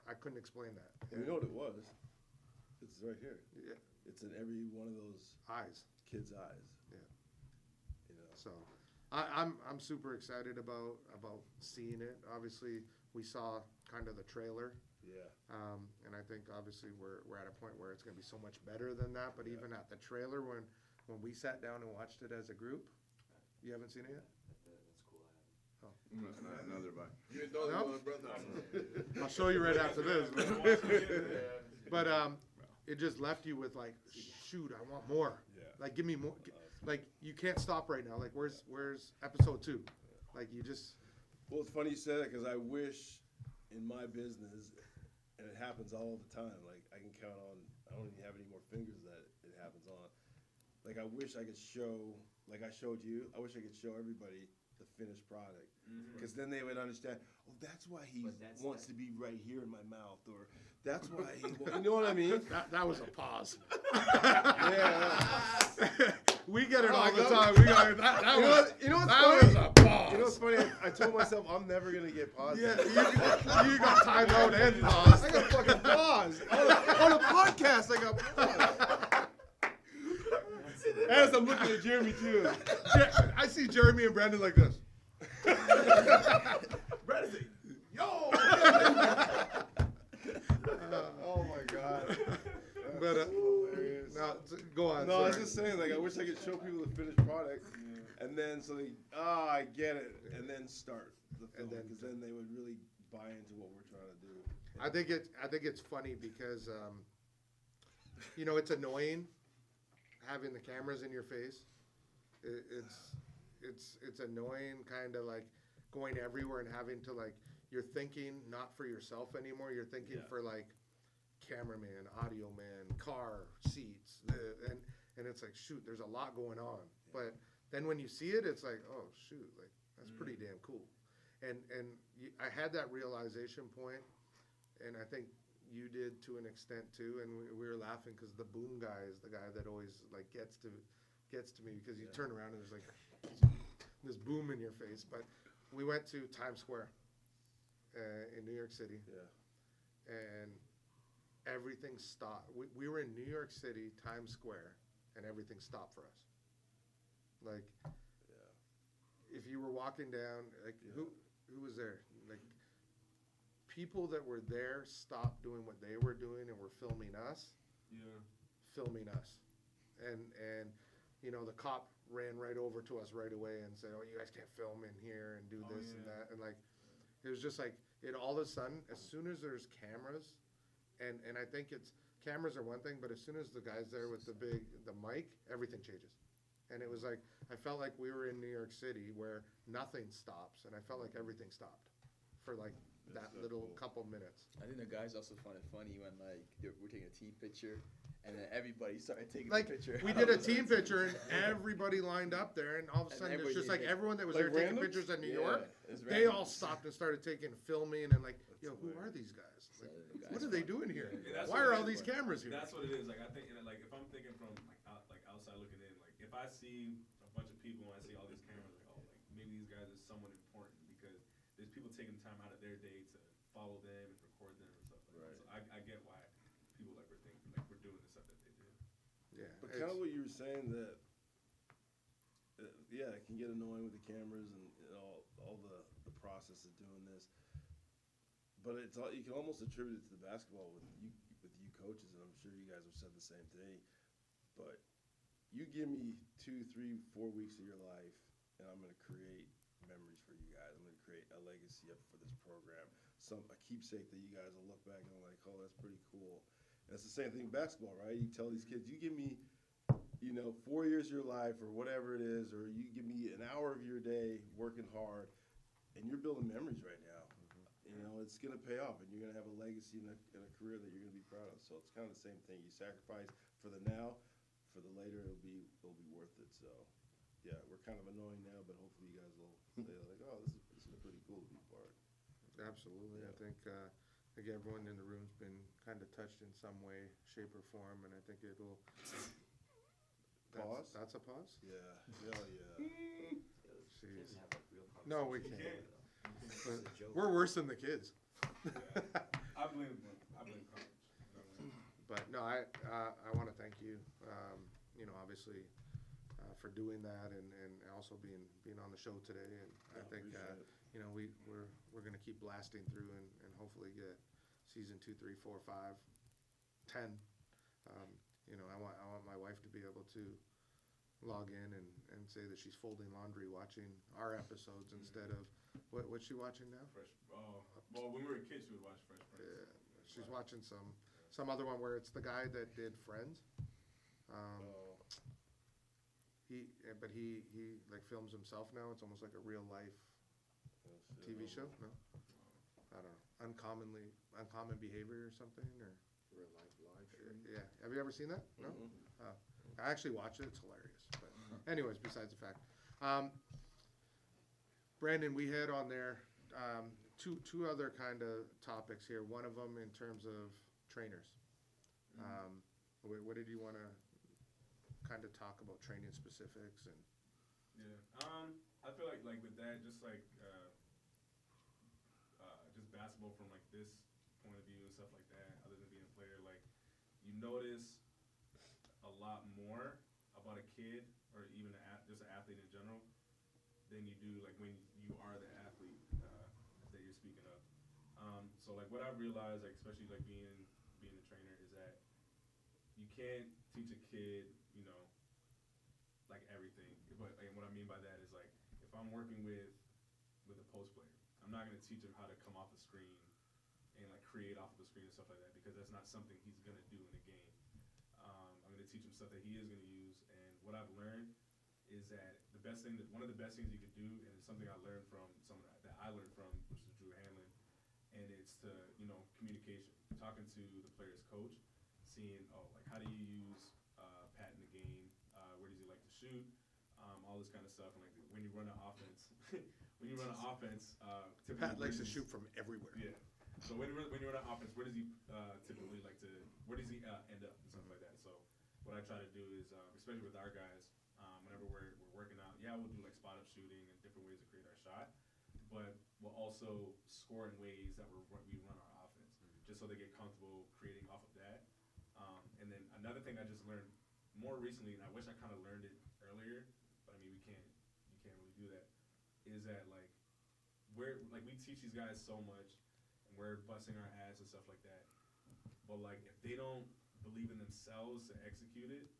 I couldn't explain that. And you know what it was? It's right here. Yeah. It's in every one of those Eyes. kids' eyes. Yeah. You know. So I'm super excited about seeing it. Obviously, we saw kind of the trailer, Yeah. and I think obviously we're at a point where it's going to be so much better than that. But even at the trailer, when we sat down and watched it as a group, you haven't seen it yet? That's cool. Another buy. No? I'll show you right after this. But it just left you with like, shoot, I want more. Yeah. Like, give me more. Like, you can't stop right now. Like, where's episode 2? Like, you just. Well, it's funny you say that because I wish in my business, and it happens all the time, like I can count on, I don't even have any more fingers that it happens on. Like, I wish I could show, like I showed you, I wish I could show everybody the finished product. Because then they would understand, oh, that's why he wants to be right here in my mouth, or that's why he, you know what I mean? That was a pause. Yeah. We get it all the I time. got- We got that. You know what's that funny? was a pause. You know what's funny? I told myself I'm never gonna get paused. Yeah, you got time out and pause. I got fucking paused on a podcast. I got paused. As I'm looking at Jeremy too. I see Jeremy and Brandon like this. Brandon, yo! Oh my god. But That's hilarious. no, go on. No, I was sorry. just saying, like, I wish I could show people the finished product, and then so they, I get it, and then start the film, And then- because then they would really buy into what we're trying to do. I think it's funny because it's annoying having the cameras in your face. It's annoying, kind of like going everywhere and having to like you're thinking not for yourself anymore. You're thinking Yeah. for like cameraman, audio man, car, seats, and it's like shoot, there's a lot going on. But then when you see it, it's like oh shoot, like that's pretty damn cool. And I had that realization point, and I think you did to an extent too. And we were laughing because the boom guy is the guy that always like gets to me because you turn around and there's like this boom in your face. But we went to Times Square in New York City, and everything stopped. We were in New York City, Times Square, and everything stopped for us. Like, if you were walking down, like who was there? Like, people that were there stopped doing what they were doing and were filming us. And the cop ran right over to us right away and said, "Oh, you guys can't film in here and do this and that." And like, it was just like it all of a sudden, as soon as there's cameras, and I think it's cameras are one thing, but as soon as the guy's there with the mic, everything changes. And it was like I felt like we were in New York City where nothing stops, and I felt like everything stopped for like that little couple minutes. I think the guys also found it funny when like we're taking a team picture, and then everybody started taking Like, a picture. we did a team picture and everybody lined up there, and all of a And sudden it's everybody just like did- everyone that was Like there taking randoms? pictures in New Yeah, York, it's they random. all stopped and started taking filming and like, yo, who are these guys? So Like, the guys what are they fun. doing here? Yeah, that's Why what are it all is, these but cameras here? That's what it is. Like I think, and like if I'm thinking from like outside looking in, like if I see a bunch of people and I see all these cameras, like oh, like maybe these guys are somewhat important because there's people taking time out of their day to follow them and record them and stuff like Right. that. So I get why people like we're thinking like we're doing the stuff that they do. Yeah, But kind of what you were saying that, yeah, it can get annoying with the cameras and all the process of doing this. But it's all, you can almost attribute it to the basketball with you coaches, and I'm sure you guys have said the same thing. But you give me 2, 3, 4 weeks of your life, and I'm going to create memories for you guys. I'm going to create a legacy up for this program, a keepsake that you guys will look back and like, oh, that's pretty cool. And it's the same thing in basketball, right? You tell these kids, you give me, 4 years of your life or whatever it is, or you give me an hour of your day working hard, and you're building memories right now. It's going to pay off, and you're going to have a legacy and a career that you're going to be proud of. So it's kind of the same thing. You sacrifice for the now, for the later, it'll be worth it. So, yeah, we're kind of annoying now, but hopefully you guys will say like, oh, this is pretty cool to be part. Absolutely. Yeah. I think everyone in the room's been kind of touched in some way, shape, or form, and I think it'll. Pause? That's a pause? Yeah, hell yeah. Jeez. Can't have a real No, we conversation. can't. It's a joke. We're worse than the kids. I blame college. But no, I want to thank you, obviously, for doing that and also being on the show today. And I Yeah, think, appreciate it. we're going to keep blasting through and hopefully get season 2, 3, 4, 5, 10. I want my wife to be able to log in and say that she's folding laundry watching our episodes instead of, what's she watching now? Well, when we were kids, we would watch Fresh Prince. Yeah, she's watching some other one where it's the guy that did Friends. He like films himself now. It's almost like a real life TV show. No, I don't know. Uncommon Behavior or something or. Real life live stream. Yeah. Have you ever seen that? No. I actually watched it. It's hilarious. But anyways, besides the fact, Brandon, we had on there two other kind of topics here. One of them in terms of trainers. What did you want to kind of talk about training specifics and? Yeah. I feel like with that, just just basketball from like this point of view and stuff like that, other than being a player, like you notice a lot more about a kid or even just an athlete in general than you do like when you are the athlete that you're speaking of. So like what I've realized, like especially like being a trainer, is that you can't teach a kid, like everything. But and what I mean by that is like if I'm working with a post player, I'm not gonna teach him how to come off the screen and like create off of the screen and stuff like that because that's not something he's gonna do in a game. I'm gonna teach him stuff that he is gonna use, and what I've learned is that one of the best things you could do, and it's something I learned from someone that I learned from, which is Drew Hanlon, and it's to communication, talking to the player's coach, seeing like how do you use Pat in the game, where does he like to shoot, all this kind of stuff, and like when you run an offense, typically Pat likes to where shoot from everywhere. yeah. So when you run an offense, where does he typically like to? Where does he end up and stuff like that? So what I try to do is, especially with our guys, whenever we're working out, yeah, we'll do like spot up shooting and different ways to create our shot, but we'll also score in ways that we run our offense, just so they get comfortable creating off of that. And then another thing I just learned more recently, and I wish I kind of learned it earlier, but I mean you can't really do that. Is that like we teach these guys so much, and we're busting our ass and stuff like that. But like if they don't believe in themselves to execute it,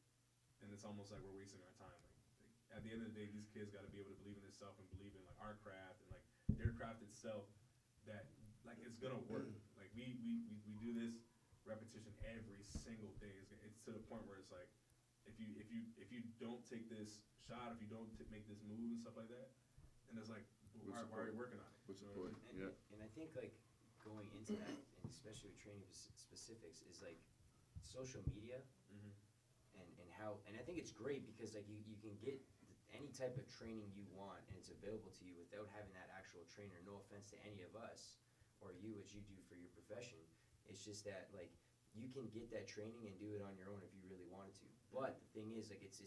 then it's almost like we're wasting our time. Like at the end of the day, these kids got to be able to believe in themselves and believe in like our craft and like their craft itself. That like it's gonna work. Like we do this repetition every single day. It's to the point where it's like if you don't take this shot, if you don't make this move and stuff like that, and it's like why are you working on it? What's the point? And I think like going into that, and especially with training specifics, is like social media and how, and I think it's great because like you can get any type of training you want and it's available to you without having that actual trainer. No offense to any of us or you as you do for your profession. It's just that like you can get that training and do it on your own if you really wanted to. But the thing is like it's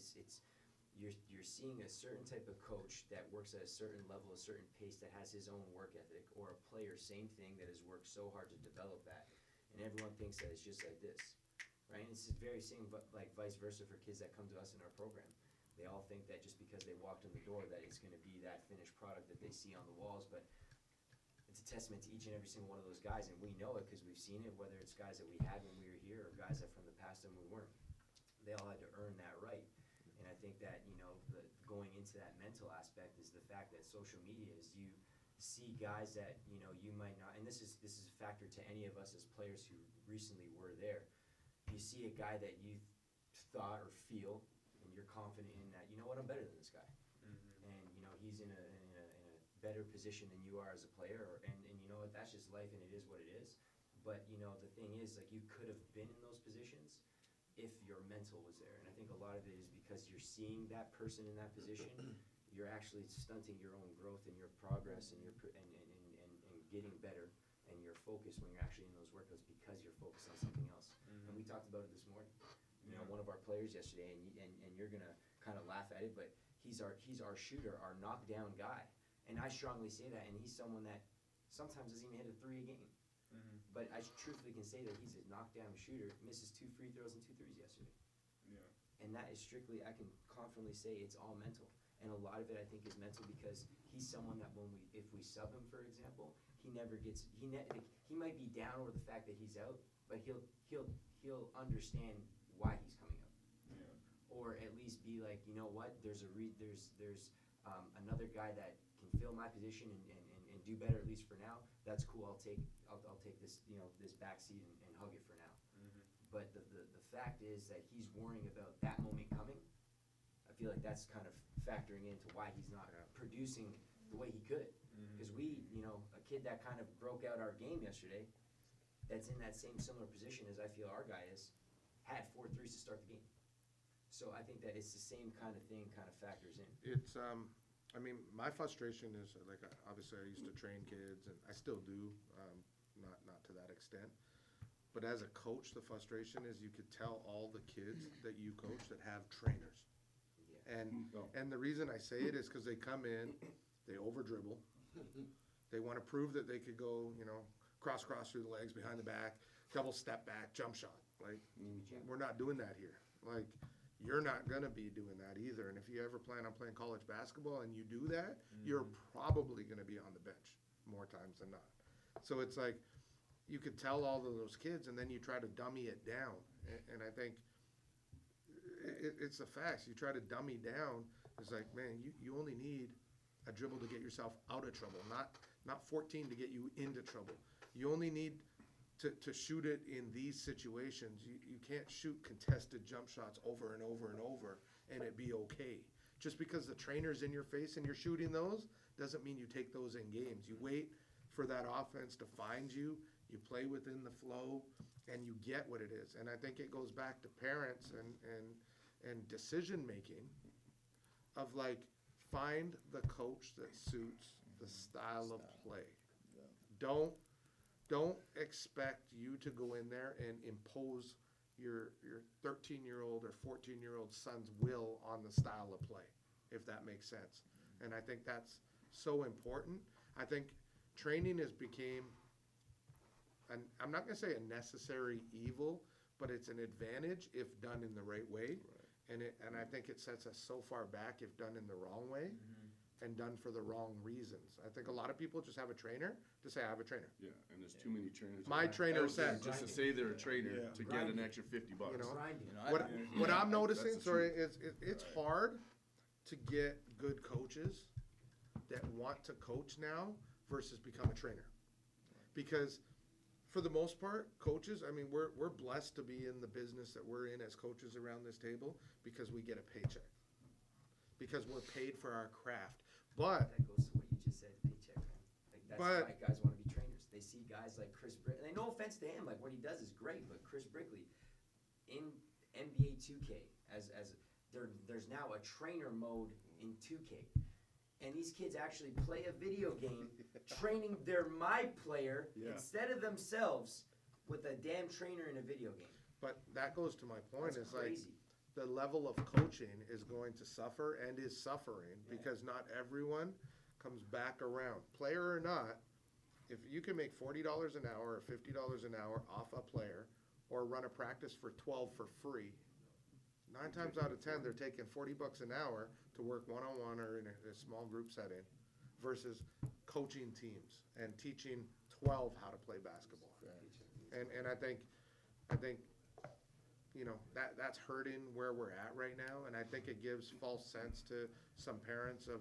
you're seeing a certain type of coach that works at a certain level, a certain pace, that has his own work ethic, or a player, same thing, that has worked so hard to develop that. And everyone thinks that it's just like this, right? And it's the very same, but like vice versa for kids that come to us in our program. They all think that just because they walked in the door that it's going to be that finished product that they see on the walls, but it's a testament to each and every single one of those guys, and we know it because we've seen it, whether it's guys that we had when we were here or guys that from the past when we weren't. They all had to earn that right. And I think that, you know, going into that mental aspect is the fact that social media is you see guys that, you know, you might not, and this is a factor to any of us as players who recently were there. You see a guy that you thought or feel, and you're confident in that, you know what, I'm better than this guy. And, you know, he's in a better position than you are as a player, and you know what, that's just life and it is what it is. But, you know, the thing is, like, you could have been in those positions if your mental was there. And I think a lot of it is because you're seeing that person in that position, you're actually stunting your own growth and your progress and and getting better and your focus when you're actually in those workouts because you're focused on something else. And we talked about it this morning. You know, one of our players yesterday, and you're gonna kind of laugh at it, but he's our shooter, our knockdown guy. And I strongly say that, and he's someone that sometimes doesn't even hit a 3 a game. But I truthfully can say that he's a knockdown shooter, misses 2 free throws and 2 threes yesterday. Yeah. And that is strictly, I can confidently say it's all mental. And a lot of it I think is mental because he's someone that if we sub him, for example, he never gets, he might be down over the fact that he's out, but he'll understand why he's coming out. Yeah. Or at least be like, you know what, there's another guy that can fill my position and do better, at least for now. That's cool. I'll take this, you know, this backseat and hug it for now. But the fact is that he's worrying about that moment coming. I feel like that's kind of factoring into why he's not producing the way he could. Because we, you know, a kid that kind of broke out our game yesterday, that's in that same similar position as I feel our guy is, had 4 threes to start the game. So I think that it's the same kind of thing kind of factors in. It's, I mean, my frustration is, like, obviously I used to train kids, and I still do, not to that extent. But as a coach, the frustration is you could tell all the kids that you coach that have trainers. Yeah. And the reason I say it is because they come in, they over dribble, they want to prove that they could go, you know, cross through the legs, behind the back, double step back, jump shot. Like, we're not doing that here. Like, you're not going to be doing that either. And if you ever plan on playing college basketball and you do that, you're probably going to be on the bench more times than not. So it's like, you could tell all of those kids, and then you try to dummy it down. And I think it's the facts. You try to dummy down. It's like, man, you only need a dribble to get yourself out of trouble, not 14 to get you into trouble. You only need to shoot it in these situations. You can't shoot contested jump shots over and over and over and it be okay. Just because the trainer's in your face and you're shooting those doesn't mean you take those in games. You wait for that offense to find you, you play within the flow, and you get what it is. And I think it goes back to parents and decision making of, like, find the coach that suits the style of play. Don't expect you to go in there and impose your 13-year-old or 14-year-old son's will on the style of play, if that makes sense. And I think that's so important. I think training has became, I'm not going to say a necessary evil, but it's an advantage if done in the right way. And I think it sets us so far back if done in the wrong way and done for the wrong reasons. I think a lot of people just have a trainer to say, I have a trainer. Yeah, and there's too many trainers. My trainer out there said. just to say they're a trainer Yeah. to get an extra $50. You know? Grinding. You know, What I'm noticing, That's the sorry, truth. is it's hard to get good coaches that want to coach now versus become a trainer. Because for the most part, coaches, I mean, we're blessed to be in the business that we're in as coaches around this table because we get a paycheck. Because we're paid for our craft. But That goes to what you just said, paycheck, man. Like, that's But- why guys want to be trainers. They see guys like Chris Brickley, and no offense to him, like what he does is great, but Chris Brickley, NBA 2K there's now a trainer mode in 2K. And these kids actually play a video game training their my player instead of themselves with a damn trainer in a video game. But that goes to my point. That's It's like crazy. the level of coaching is going to suffer and is suffering because not everyone comes back around. Player or not, if you can make $40 an hour or $50 an hour off a player or run a practice for 12 for free, 9 times out of 10 they're taking $40 an hour to work one-on-one or in a small group setting versus coaching teams and teaching 12 how to play basketball. And I think you know that's hurting where we're at right now, and I think it gives false sense to some parents of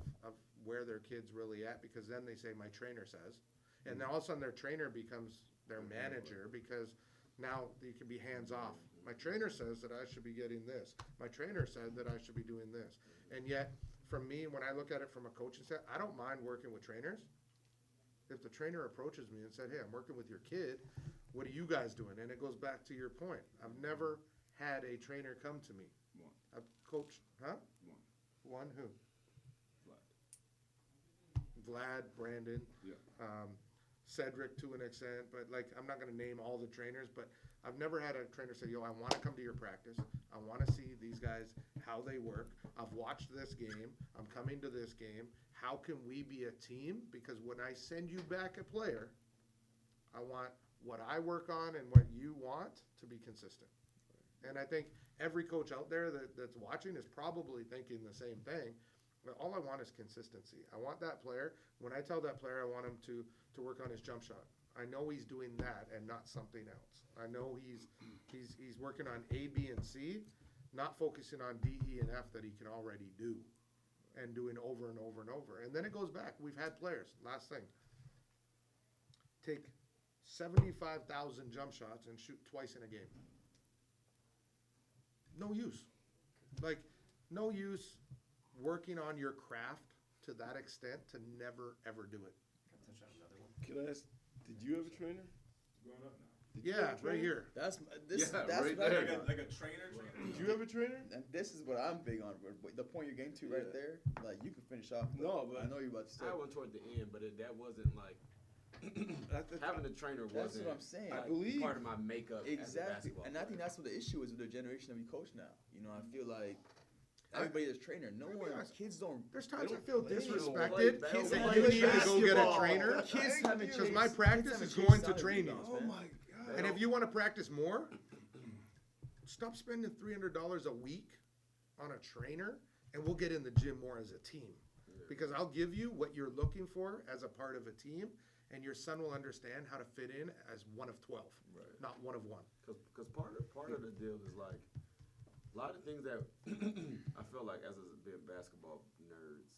where their kids really at, because then they say my trainer says, and then all of a sudden their trainer becomes their manager because now you can be hands off. My trainer says that I should be getting this. My trainer said that I should be doing this. And yet, from me, when I look at it from a coaching set, I don't mind working with trainers. If the trainer approaches me and said, hey, I'm working with your kid, what are you guys doing? And it goes back to your point. I've never had a trainer come to me. One. I've coached, huh? One. One who? Vlad. Vlad, Brandon, Yeah. Cedric to an extent, but like I'm not going to name all the trainers, but I've never had a trainer say, yo, I want to come to your practice. I want to see these guys, how they work. I've watched this game. I'm coming to this game. How can we be a team? Because when I send you back a player, I want what I work on and what you want to be consistent. And I think every coach out there that's watching is probably thinking the same thing. But all I want is consistency. I want that player, when I tell that player I want him to work on his jump shot, I know he's doing that and not something else. I know he's working on A, B, and C, not focusing on D, E, and F that he can already do and doing over and over and over. And then it goes back. We've had players, last thing, take 75,000 jump shots and shoot twice in a game. No use. Like, no use working on your craft to that extent to never, ever do it. Can I ask, did you have a trainer? Growing up now. Did you Yeah, have a right trainer? here. That's Yeah, that's right what I- there. Like a trainer. Did you have a trainer? And this is what I'm big on. The point you're getting to right Yeah. there, like you can finish off. No, but- I know you're about to say. I went toward the end, but that wasn't like having a trainer That's wasn't what I'm saying. like, I believe- part of my makeup as a Exactly, basketball and I think player. that's what the issue is with the generation that we coach now. You know, I feel like everybody is trainer. No one, kids don't. There's they times I don't feel play. disrespected. Kids that haven't you played need to go get a basketball. trainer. Kids haven't Because chased- my kids practice haven't is chased going to solid training. rebounds, Oh man. my God. And if you want to practice more, stop spending $300 a week on a trainer, and we'll get in the gym more as a team. Because I'll give you what you're looking for as a part of a team, and your son will understand how to fit in as one of 12, not one of one. Because part of the deal is like a lot of things that I feel like as being basketball nerds,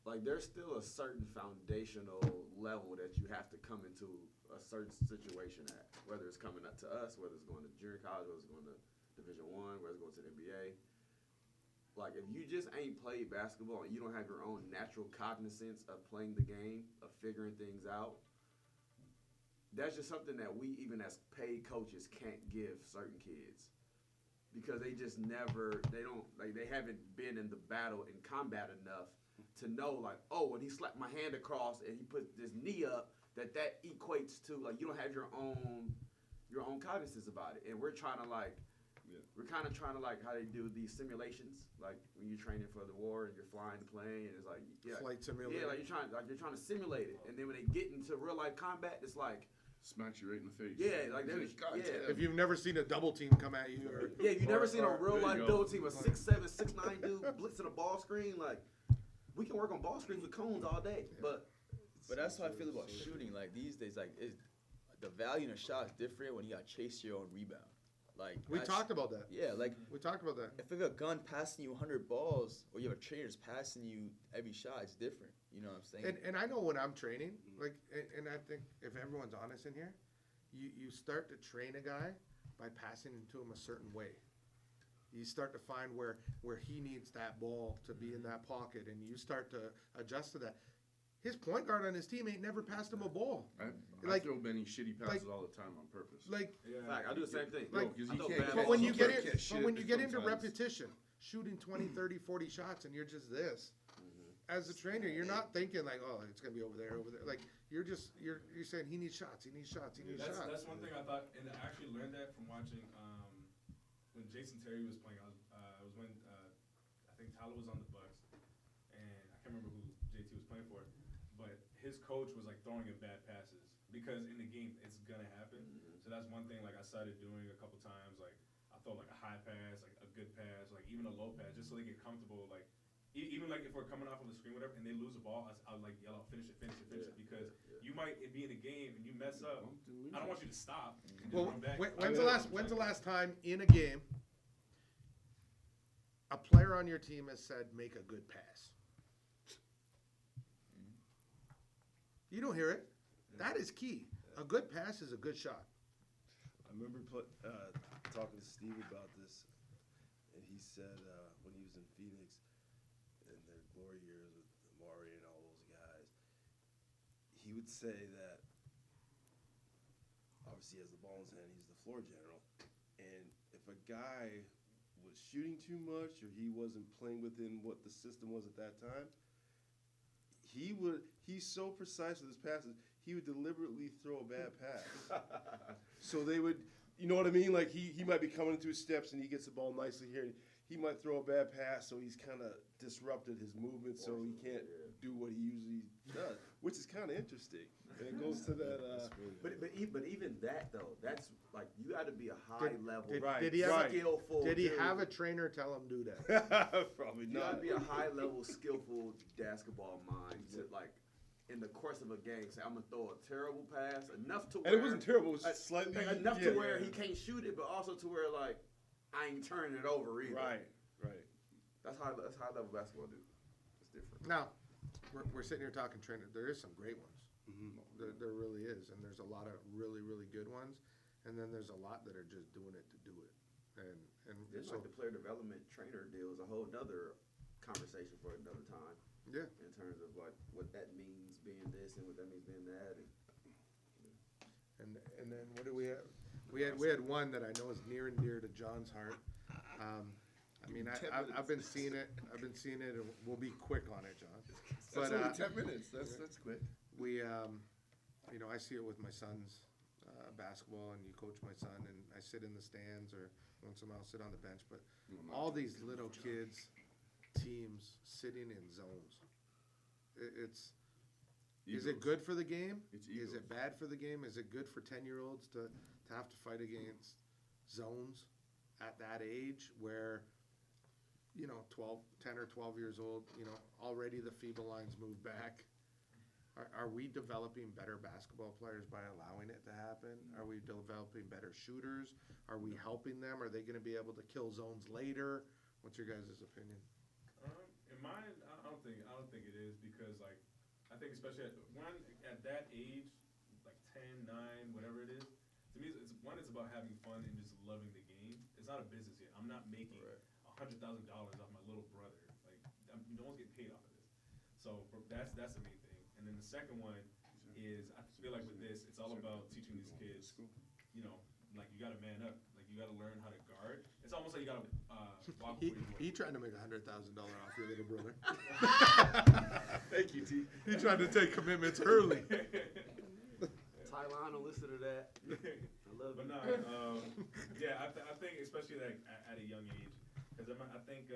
like there's still a certain foundational level that you have to come into a certain situation at, whether it's coming up to us, whether it's going to junior college, whether it's going to Division I, whether it's going to the NBA. Like if you just ain't played basketball and you don't have your own natural cognizance of playing the game, of figuring things out, that's just something that we, even as paid coaches, can't give certain kids. Because they just never, they haven't been in the battle, in combat enough to know, like, oh, when he slapped my hand across and he put his knee up, that equates to, like, you don't have your own cognizance about it. And we're trying to, like, we're kind of trying to, like, how they do these simulations, like, when you're training for the war and you're flying the plane, and it's like, Flight simulator. Yeah, like, you're trying to simulate it. And then when they get into real-life combat, it's like, Smacks you right in the face. yeah, like, God yeah. damn. If you've never seen a double team come at you, or Yeah, you never seen a real there life you go. double team, a 6'7", 6'9" dude blitzing a ball screen. Like, we can work on ball screens with cones all day, but But that's how I feel about shooting. Like these days, like the value in a shot is different when you got to chase your own rebound. Like we that's- talked about that. Yeah, like We talked about that. if you have a gun passing you 100 balls, or you have a trainer that's passing you every shot, it's different. You know what I'm saying? And I know when I'm training, like, and I think if everyone's honest in here, you start to train a guy by passing it to him a certain way. You start to find where he needs that ball to be in that pocket, and you start to adjust to that. his point guard on his team ain't never passed him a ball. I Like- throw Benny shitty passes like- all the time on purpose. Like, Yeah. Fact, I do the same thing. Like- because I he throw can't bad catch- but balls. when you he get can't in, catch but shit when you get into sometimes. repetition, shooting 20, 30, 40 shots, and you're just this. Mhm. As a trainer, you're not thinking like, oh, it's gonna be over there. Like you're just you're saying he needs shots, he needs shots, he needs shots. That's one thing I thought, and I actually learned that from watching when Jason Terry was playing. It was when I think Tyler was on the Bucks, and I can't remember who JT was playing for, but his coach was like throwing him bad passes because in the game it's gonna happen. Mhm. So that's one thing like I started doing a couple times. Like I throw like a high pass, like a good pass, like even a low pass, just so they get comfortable. Like even like if we're coming off of the screen, whatever, and they lose the ball, I'll like yell out, finish it, because you might be in a game and you mess up. I don't want you to stop. And just Well, run back. when's the last time in a game a player on your team has said make a good pass? You don't hear it. That is key. A good pass is a good shot. I remember talking to Steve about this, and he said when he was in Phoenix in their glory years with Amari and all those guys, he would say that obviously he has the ball in his hand, he's the floor general, and if a guy was shooting too much or he wasn't playing within what the system was at that time, he's so precise with his passes, he would deliberately throw a bad pass. So they would, you know what I mean? Like he might be coming into his steps and he gets the ball nicely here. And he might throw a bad pass, so he's kind of disrupted his movement, so he can't do what he usually does, which is kind of interesting. And it goes to that. But even that though, that's like you got to be a high level, Did he have skillful. Did he dude. have a trainer tell him do that? Probably You got not. to be a high level, skillful basketball mind to like. In the course of a game, say I'm gonna throw a terrible pass enough to where And it wasn't terrible. It was uh, slightly enough yeah, to where yeah. he can't shoot it, but also to where like I ain't turning it over either. Right. That's high level basketball, dude. It's different. Now, we're sitting here talking trainer. There is some great ones. Mhm. There really is, and there's a lot of really, really good ones, and then there's a lot that are just doing it to do it. And It's so like the player development trainer deal is a whole nother conversation for another time. Yeah. In terms of like what that means being this and what that means being that. and then what do we have? We had one that I know is near and dear to John's heart. I mean, 10 I've been minutes. seeing it. I've been seeing it, and we'll be quick on it, John. That's But, only 10 minutes. That's quick. We, you know, I see it with my son's basketball, and you coach my son, and I sit in the stands, or once in a while I'll sit on the bench. But all these little kids, teams sitting in zones. Is it good for the game? It's Is egos. it bad for the game? Is it good for 10-year-olds to have to fight against zones at that age where, you know, 10 or 12 years old, you know, already the FIBA lines move back? Are we developing better basketball players by allowing it to happen? Are we developing better shooters? Are we helping them? Are they going to be able to kill zones later? What's your guys' opinion? In mine, I don't think it is because like I think especially at that age, like 10, 9, whatever it is. To me, it's about having fun and just loving the game. It's not a business yet. I'm not making $100,000 off my little brother. Like no one's getting paid off of this. So that's the main thing. And then the second one is I feel like with this, it's all about teaching these kids. You know, like you got to man up. Like you got to learn how to guard. It's almost like you got to walk before you He trying to make $100,000 off your little brother. Thank you, T. He trying to take commitments early. Tylon will listen to that. I love But it. no, yeah, I think especially like at a young age, because I think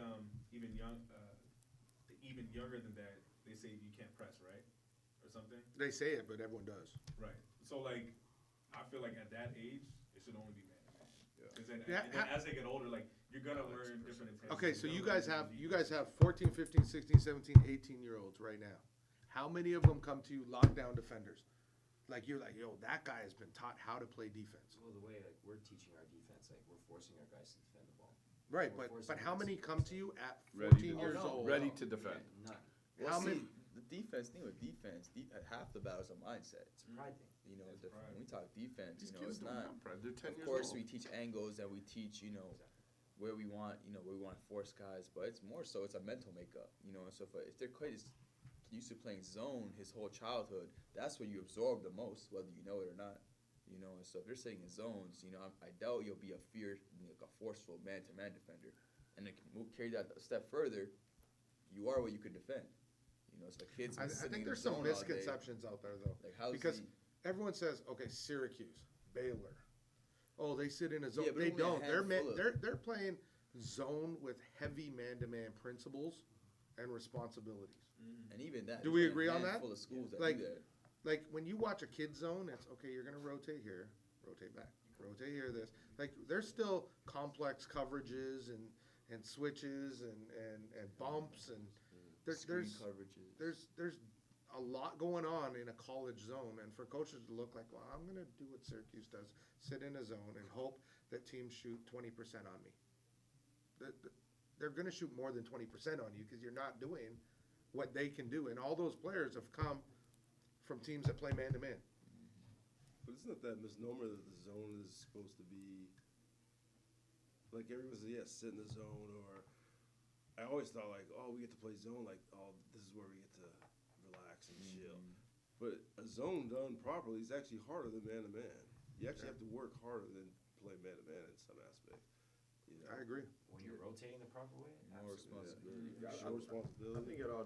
even younger than that, they say you can't press, right, or something. They say it, but everyone does. Right. So like, I feel like at that age, it should only be man. Because then, Yeah, and then as they get older, like you're gonna learn different intentions. Okay, so you You're guys gonna have learn 14, 15, 16, 17, 18-year-olds right now. How many of them come to you lockdown defenders? Like you're like, yo, that guy has been taught how to play defense. Well, the way like we're teaching our defense, like we're forcing our guys to defend the ball. Right, We're but forcing how guys many to come to defend. you at Ready 14 to years defend. old? Ready to defend. None. How Well, many? see, the defense thing with defense, half the battle is a mindset. It's a pride thing. You know, It's pride. when we talk defense, These you know, kids it's don't not. have pride. They're 10 Of years course, old. we teach angles and we teach, you know, where we want, where we want to force guys. But it's more so it's a mental makeup, you know. So if their kid is, used to playing zone his whole childhood, that's where you absorb the most, whether you know it or not. You know, and so if you're sitting in zones, you know, I doubt you'll be like a forceful man-to-man defender. And then carry that a step further, you are what you can defend. You know, so the kids. I think there's some misconceptions out there though, Like, how's because he? everyone says, okay, Syracuse, Baylor, oh, they sit in a zone. Yeah, but They only a don't. handful of- They're playing zone with heavy man-to-man principles and responsibilities. And even that. Do there's we only agree a on that? handful of schools that Like- do that. Like when you watch a kid zone, it's okay. You're gonna rotate here, rotate back, rotate here. This like there's still complex coverages and switches and bumps and there's Screen coverages. there's a lot going on in a college zone, and for coaches to look like, well, I'm gonna do what Syracuse does, sit in a zone and hope that teams shoot 20% on me. They're gonna shoot more than 20% on you because you're not doing what they can do, and all those players have come from teams that play man to man. But isn't it that misnomer that the zone is supposed to be like everyone says, yeah, sit in the zone, or I always thought like, oh, we get to play zone, like, oh, this is where we get to relax and chill. But a zone done properly is actually harder than man to man. You actually have to work harder than play man to man in some aspects. You know? I agree. When you're rotating the proper way, More absolutely. responsibility. Yeah, Show responsibility. I think it all.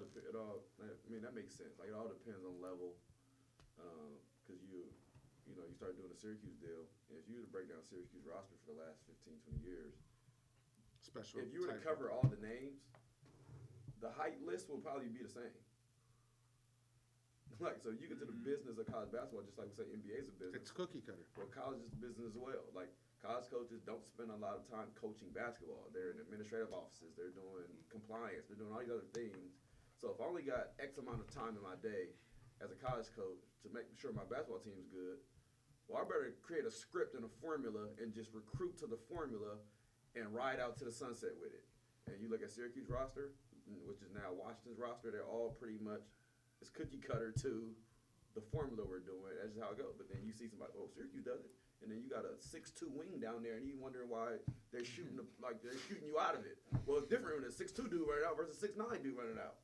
I mean, that makes sense. Like it all depends on level, because you know, you start doing a Syracuse deal. And if you were to break down Syracuse roster for the last 15, 20 years, Special. if you were to type cover of- all the names, the height list will probably be the same. Like, so you get to the business of college basketball, just like we say NBA is a business. It's cookie cutter. Well, college is a business as well. Like, college coaches don't spend a lot of time coaching basketball. They're in administrative offices. They're doing compliance. They're doing all these other things. So if I only got X amount of time in my day as a college coach to make sure my basketball team's good, well, I better create a script and a formula and just recruit to the formula and ride out to the sunset with it. And you look at Syracuse roster, which is now Washington's roster, they're all pretty much, it's cookie cutter to the formula we're doing. That's just how it goes. But then you see somebody, oh, Syracuse does it. And then you got a 6'2" wing down there, and you wondering why they're shooting they're shooting you out of it. Well, it's different when a 6'2" dude running out versus a 6'9" dude running out.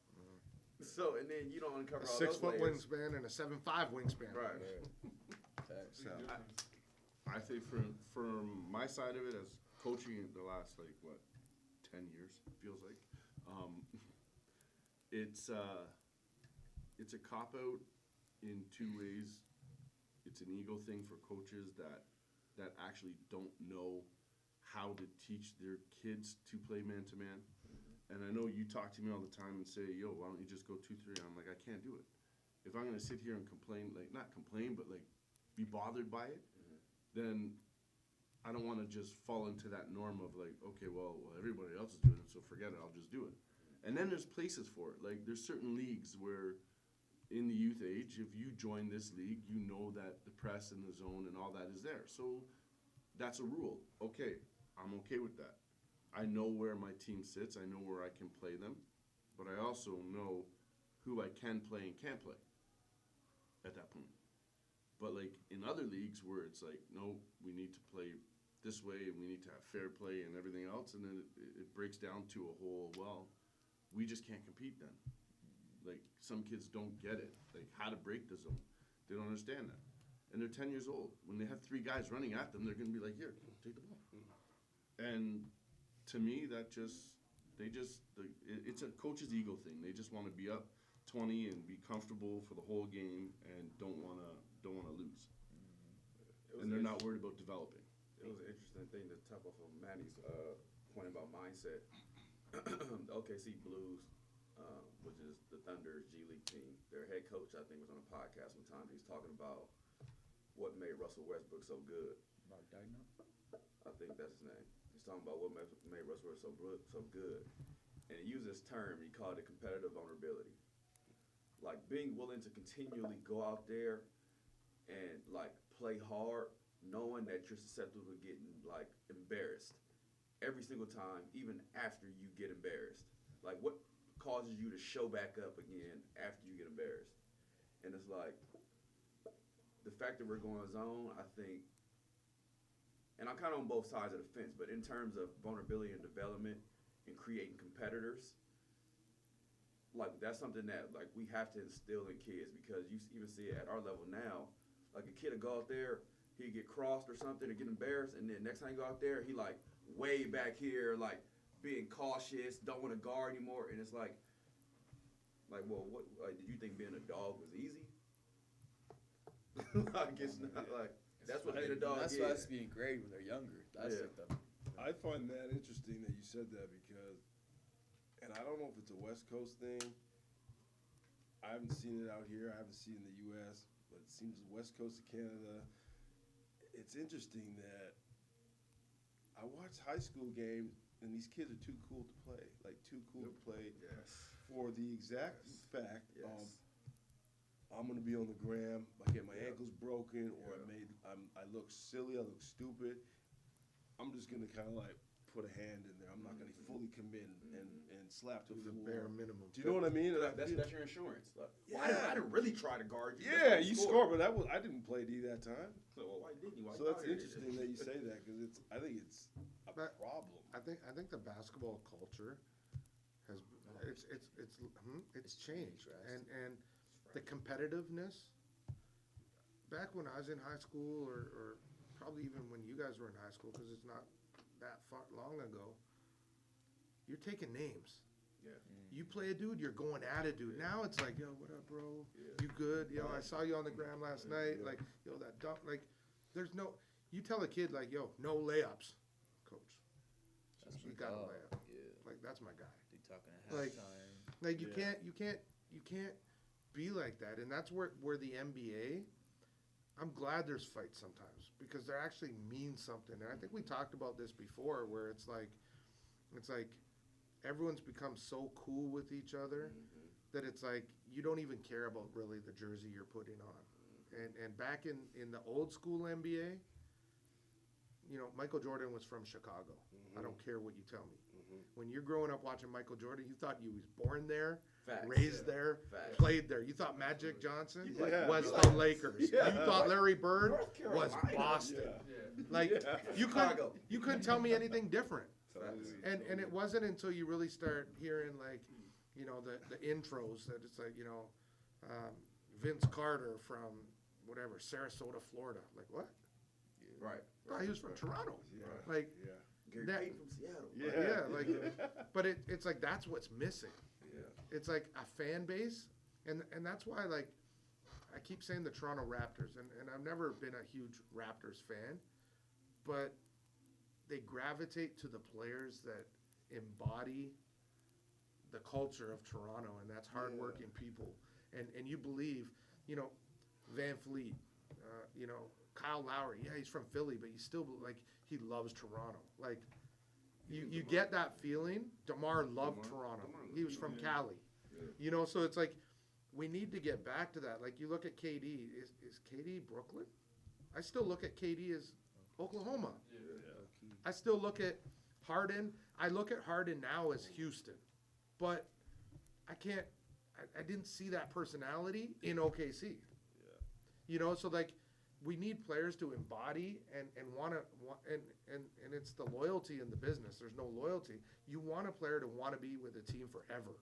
So, and then you don't uncover A all 6 those foot layers. wingspan and a 7'5" wingspan. Right. Facts. So, I think from my side of it, as coaching the last 10 years feels like, it's a cop out in two ways. It's an ego thing for coaches that actually don't know how to teach their kids to play man to man. And I know you talk to me all the time and say, yo, why don't you just go 2-3? I'm like, I can't do it. If I'm gonna sit here and complain, not complain, but be bothered by it, then I don't wanna just fall into that norm of okay, well, everybody else is doing it, so forget it, I'll just do it. And then there's places for it. There's certain leagues where in the youth age, if you join this league, you know that the press and the zone and all that is there. So that's a rule. Okay, I'm okay with that. I know where my team sits. I know where I can play them. But I also know who I can play and can't play at that point. But in other leagues where it's no, we need to play this way and we need to have fair play and everything else, and then it breaks down to a whole, well, we just can't compete then. Some kids don't get it, how to break the zone. They don't understand that. And they're 10 years old. When they have 3 guys running at them, they're going to be like, here, take the ball. And to me, it's a coach's ego thing. They just want to be up 20 and be comfortable for the whole game and don't want to lose. And they're not worried about developing. It was an interesting thing to top off on Manny's point about mindset. The OKC Blues, which is the Thunder's G League team, their head coach, I think, was on a podcast one time. He's talking about what made Russell Westbrook so good. Mark Dagno? I think that's his name. He's talking about what made Russell Westbrook so good. And he used this term, he called it competitive vulnerability. Being willing to continually go out there and play hard, knowing that you're susceptible to getting embarrassed every single time, even after you get embarrassed. What causes you to show back up again after you get embarrassed? And it's the fact that we're going zone, I think, and I'm kind of on both sides of the fence, but in terms of vulnerability and development and creating competitors, like that's something that like we have to instill in kids because you even see it at our level now. Like a kid will go out there, he get crossed or something or get embarrassed, and then next time you go out there, he like way back here, like being cautious, don't want to guard anymore, and it's like, well, what? Like, did you think being a dog was easy? Like it's not like that's what being a dog That's is. why it's being great when they're younger. That's Yeah. like the. I find that interesting that you said that because, and I don't know if it's a West Coast thing. I haven't seen it out here. I haven't seen it in the U.S., but it seems the West Coast of Canada. It's interesting that I watch high school games and these kids are too cool to play, like too cool to play Yes. for the exact Yes. fact of Yes. I'm gonna be on the gram. I get my Yeah. ankles broken, or Yeah. I look silly. I look stupid. I'm just gonna kind of like put a hand in there. I'm not gonna fully commit and slap to Do the the floor. bare minimum. Do you know what I mean? And I That's feel- your insurance. Like, Yeah. I didn't really try to guard you. yeah, you score, but I didn't play D that time. So well, why didn't you? Why So you that's out here? interesting that you say that because I think it's a But- problem. I think the basketball culture has it's changed, and the competitiveness. Back when I was in high school, or probably even when you guys were in high school, because it's not that far long ago. You're taking names. Yeah. You play a dude, you're going at a dude. Now it's like, yo, what up, bro? Yeah. You good? Yo, I saw you on the gram last night. Yeah. Like, yo, that dunk. Like, there's no. You tell a kid like, yo, no layups, coach. That's You my got a dog. layup. Yeah. Like, that's my guy. They talking at Like- halftime. Like you Yeah. can't be like that, and that's where the NBA. I'm glad there's fights sometimes because they actually mean something, and I think we talked about this before, where it's like everyone's become so cool with each other that it's like you don't even care about really the jersey you're putting on, and back in the old school NBA, you know, Michael Jordan was from Chicago. I don't care what you tell me. When you're growing up watching Michael Jordan, you thought you was born there, Facts. raised there, Facts. played there. You thought Magic Johnson Yeah. was Yeah. the Lakers. Yeah. You thought Larry Bird North was Carolina. Boston. Yeah. Like Yeah. Chicago. you couldn't tell me anything different. Totally. And it wasn't until you really start hearing like, you know, the intros that it's like, you know, Vince Carter from whatever, Sarasota, Florida. Like what? Right. Oh, he was from Toronto. Yeah. Like Yeah. Gary That- Payton from Seattle. yeah, like but it's like that's what's missing. Yeah. It's like a fan base, and that's why like I keep saying the Toronto Raptors, and I've never been a huge Raptors fan, but they gravitate to the players that embody the culture of Toronto, and that's hardworking people, and you believe, you know, Van Fleet, you know, Kyle Lowry, yeah, he's from Philly, but he's still like he loves Toronto, like. You get that feeling. DeMar loved Toronto. He was from Cali. Yeah. You know, so it's like we need to get back to that. Like you look at KD. Is KD Brooklyn? I still look at KD as Oklahoma. I still look at Harden. I look at Harden now as Houston. But I can't I didn't see that personality in OKC. You know, so like we need players to embody and want to and it's the loyalty in the business. There's no loyalty. You want a player to want to be with a team forever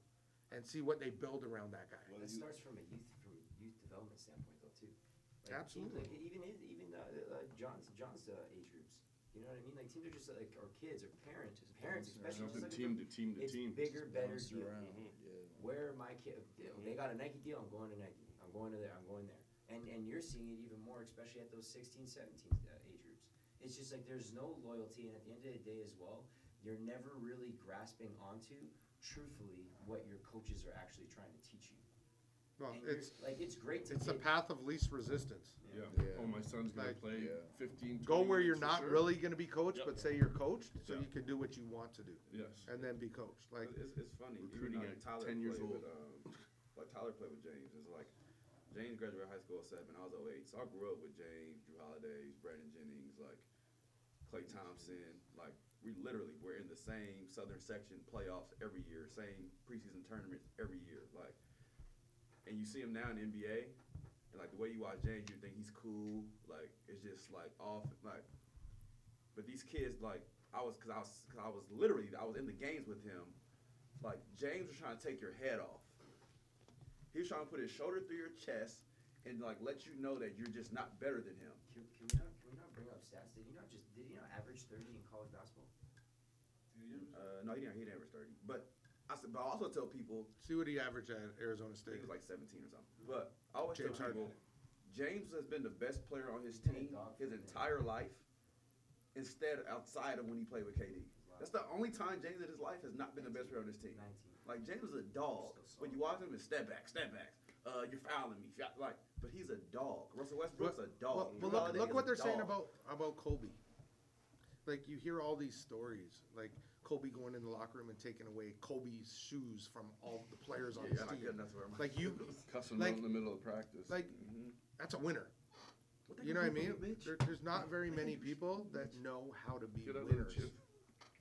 and see what they build around that guy. That starts from a youth development standpoint though too. Like Absolutely. teams, like even John's age groups. You know what I mean? Like teams are just like or kids or parents especially. Jumping Just team to team to it's team. bigger, better Bounce deal. around. Yeah. Where my kid, they got a Nike deal. I'm going to Nike. I'm going to there. I'm going there. And you're seeing it even more, especially at those 16, 17 age groups. It's just like there's no loyalty, and at the end of the day as well, you're never really grasping onto, truthfully, what your coaches are actually trying to teach you. Well, And it's it's great to it's the get- path of least resistance. Yeah. Yeah. Oh, my son's gonna Like- play Yeah. 15. Go 20 where you're minutes not for sure. really going to be coached, but say you're coached, so Yeah. you can do what you want to do, Yes. and then be coached. Like It's funny. Recruiting Even, at Tyler 10 years played old. With, like Tyler played with James. It's like James graduated high school at 7. I was 08. So I grew up with James, Drew Holiday, Brandon Jennings, like Klay Thompson. Like we literally were in the same Southern Section playoffs every year, same preseason tournaments every year. Like, and you see him now in the NBA, and like the way you watch James, you think he's cool. Like it's just like off. Like, but these kids, like I was in the games with him. Like James was trying to take your head off. He was trying to put his shoulder through your chest and like let you know that you're just not better than him. Can we not bring up stats? Did he not average 30 in college basketball? No, he didn't average 30. But I also tell people See what he averaged at Arizona I State. think it was like 17 or something. But I always James tell people, James has been the best player on his team his entire life, outside of when he played with KD. That's the only time James in his life has not been the best player on his team. 19. Like James is a dog. When you watch him, it's step back. You're fouling me. But he's a dog. Russell Westbrook's a dog. But look what they're saying dog. about Kobe. Like you hear all these stories, like Kobe going in the locker room and taking away Kobe's shoes from all the players on Yeah, his you're not team. good enough for him. Like you, Cussing Like- out in the middle of practice. like that's a winner. You know what I mean? There's not very many people that know how to be Get out of the winners, gym.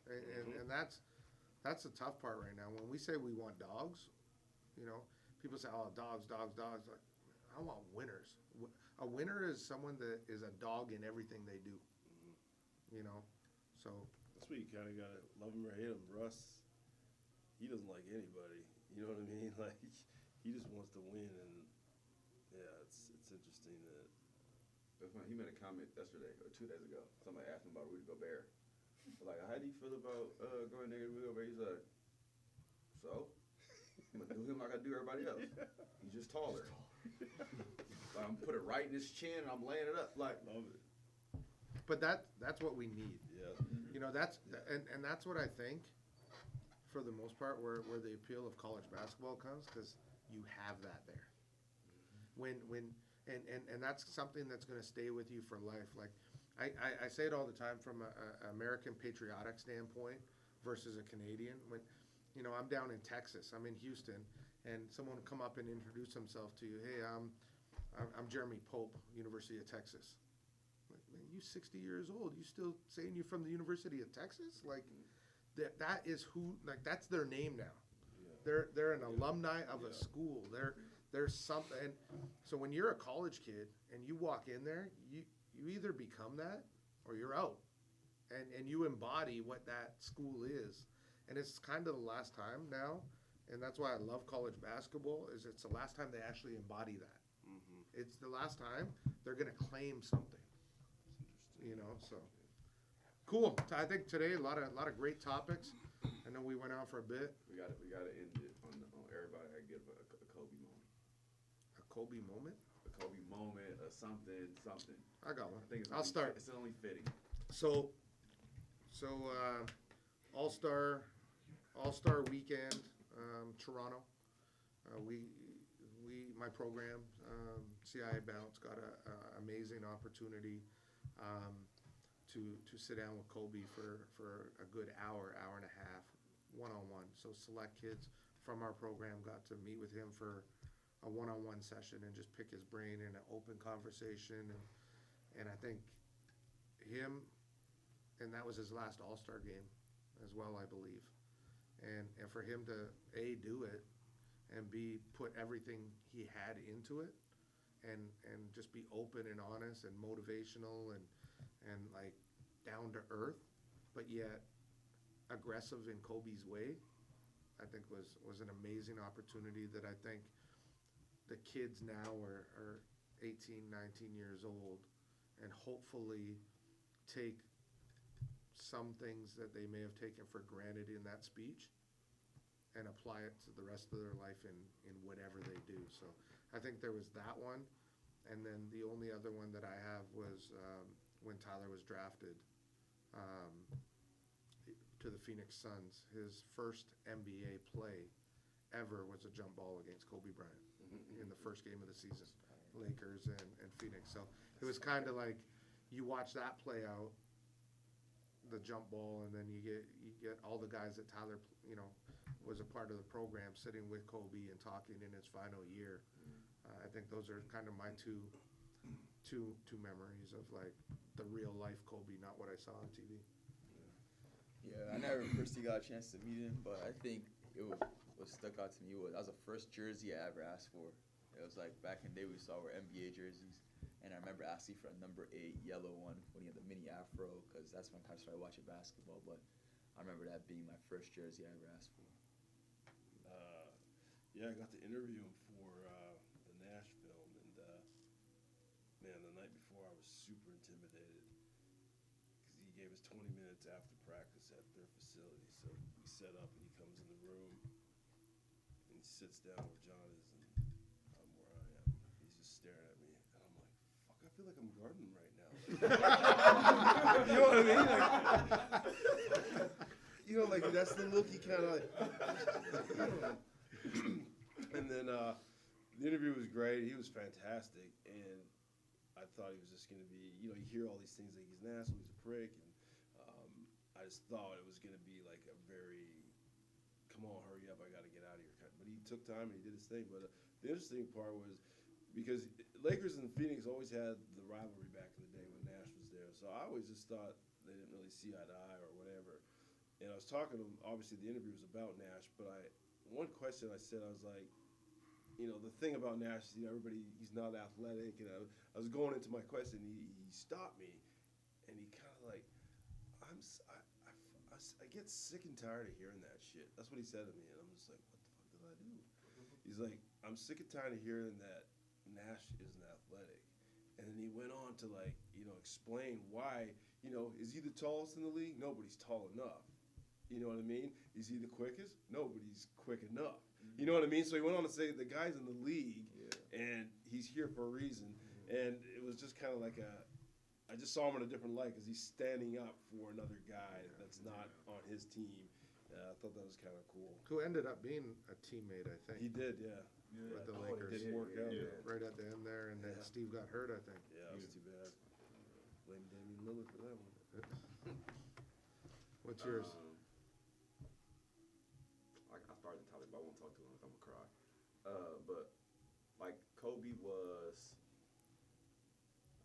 and that's the tough part right now. When we say we want dogs, you know, people say, "Oh, dogs." Like, I want winners. A winner is someone that is a dog in everything they do. You know, so That's where you kind of gotta love him or hate him. Russ, he doesn't like anybody. You know what I mean? Like he just wants to win, and yeah, it's interesting that. That's funny. He made a comment yesterday or 2 days ago. Somebody asked him about Rudy Gobert. Like, how do you feel about going negative Rudy Gobert? He's like, so? I'm gonna do him like I do everybody else. He's just taller. Like, I'm put it right in his chin and I'm laying it up. Like, Love it. but that's what we need. Yeah. You know, that's that's what I think, for the most part, where the appeal of college basketball comes, because you have that there. And that's something that's going to stay with you for life. Like I say it all the time from a American patriotic standpoint versus a Canadian. When you know I'm down in Texas, I'm in Houston, and someone will come up and introduce himself to you. Hey, I'm Jeremy Pope, University of Texas. Like, man, you 60 years old, you still saying you're from the University of Texas? Like that is who, like, that's their name now. They're an alumni of a school. There's something. And so when you're a college kid and you walk in there, you either become that or you're out, and you embody what that school is. And it's kind of the last time now, and that's why I love college basketball. Is it's the last time they actually embody that. It's the last time they're going to claim something. You know, so cool. I think today a lot of great topics. I know we went out for a bit. we gotta end it on everybody. I give a Kobe moment. A Kobe moment. A Kobe moment, something. I got one. I think it's I'll only, start. It's only fitting. So All-Star weekend, Toronto. My program, CIA Bounce, got a amazing opportunity to sit down with Kobe for a good hour and a half, one-on-one. So select kids from our program got to meet with him for a one-on-one session and just pick his brain in an open conversation. And I think him, and that was his last All-Star game as well, I believe. And for him to A, do it, and B, put everything he had into it, and just be open and honest and motivational and like down to earth, but yet aggressive in Kobe's way, I think was an amazing opportunity that I think the kids now are 18, 19 years old, and hopefully take some things that they may have taken for granted in that speech and apply it to the rest of their life in whatever they do. So I think there was that one. And then the only other one that I have was when Tyler was drafted to the Phoenix Suns. His first NBA play ever was a jump ball against Kobe Bryant in the first game of the season, Lakers and Phoenix. So it was kind of like you watch that play out, the jump ball, and then you get all the guys that Tyler, was a part of the program sitting with Kobe and talking in his final year. I think those are kind of my two memories of like the real life Kobe, not what I saw on TV. Yeah, I never personally got a chance to meet him, but I think what stuck out to me was that was the first jersey I ever asked for. It was like back in the day we saw were NBA jerseys, and I remember asking for a number 8 yellow one when he had the mini afro, because that's when I kind of started watching basketball. But I remember that being my first jersey I ever asked for. Yeah, I got to interview him for the Nash film, and man, the night before I was super intimidated because he gave us 20 minutes after practice at their facility. So we set up, and he comes in the room, and he sits down where John is, and I'm where I am. He's just staring at me, and I'm like, fuck, I feel like I'm gardening right now. You know what I mean? Like, that's the look he kind of like, and then the interview was great. He was fantastic, and I thought he was just going to be, you hear all these things like he's an asshole, he's a prick, and I just thought it was going to be like a very, come on, hurry up, I got to get out of here. But he took time and he did his thing. But the interesting part was because Lakers and Phoenix always had the rivalry back in the day when Nash was there, so I always just thought they didn't really see eye to eye or whatever. And I was talking to him, obviously the interview was about Nash, but one question I said, I was like, the thing about Nash is, everybody, he's not athletic, and I was going into my question, he stopped me, and he kind of like, I get sick and tired of hearing that shit. That's what he said to me, and I'm just like, what the fuck did I do? He's like, I'm sick and tired of hearing that Nash isn't athletic. And then he went on to explain why, is he the tallest in the league? Nobody's tall enough. You know what I mean? Is he the quickest? Nobody's quick enough. You know what I mean? So he went on to say the guy's in the league, and he's here for a reason. And it was just kind of like I just saw him in a different light because he's standing up for another guy that's not on his team. I thought that was kind of cool. Who ended up being a teammate, I think. He did, yeah. With the It Lakers. didn't work out. Yeah. Right at the end there, and then Yeah. Steve got hurt, I think. Yeah, it was too bad. Blame Damian Lillard for that one. What's yours? I started the topic, but I won't talk too long. I'm gonna cry. But like Kobe was,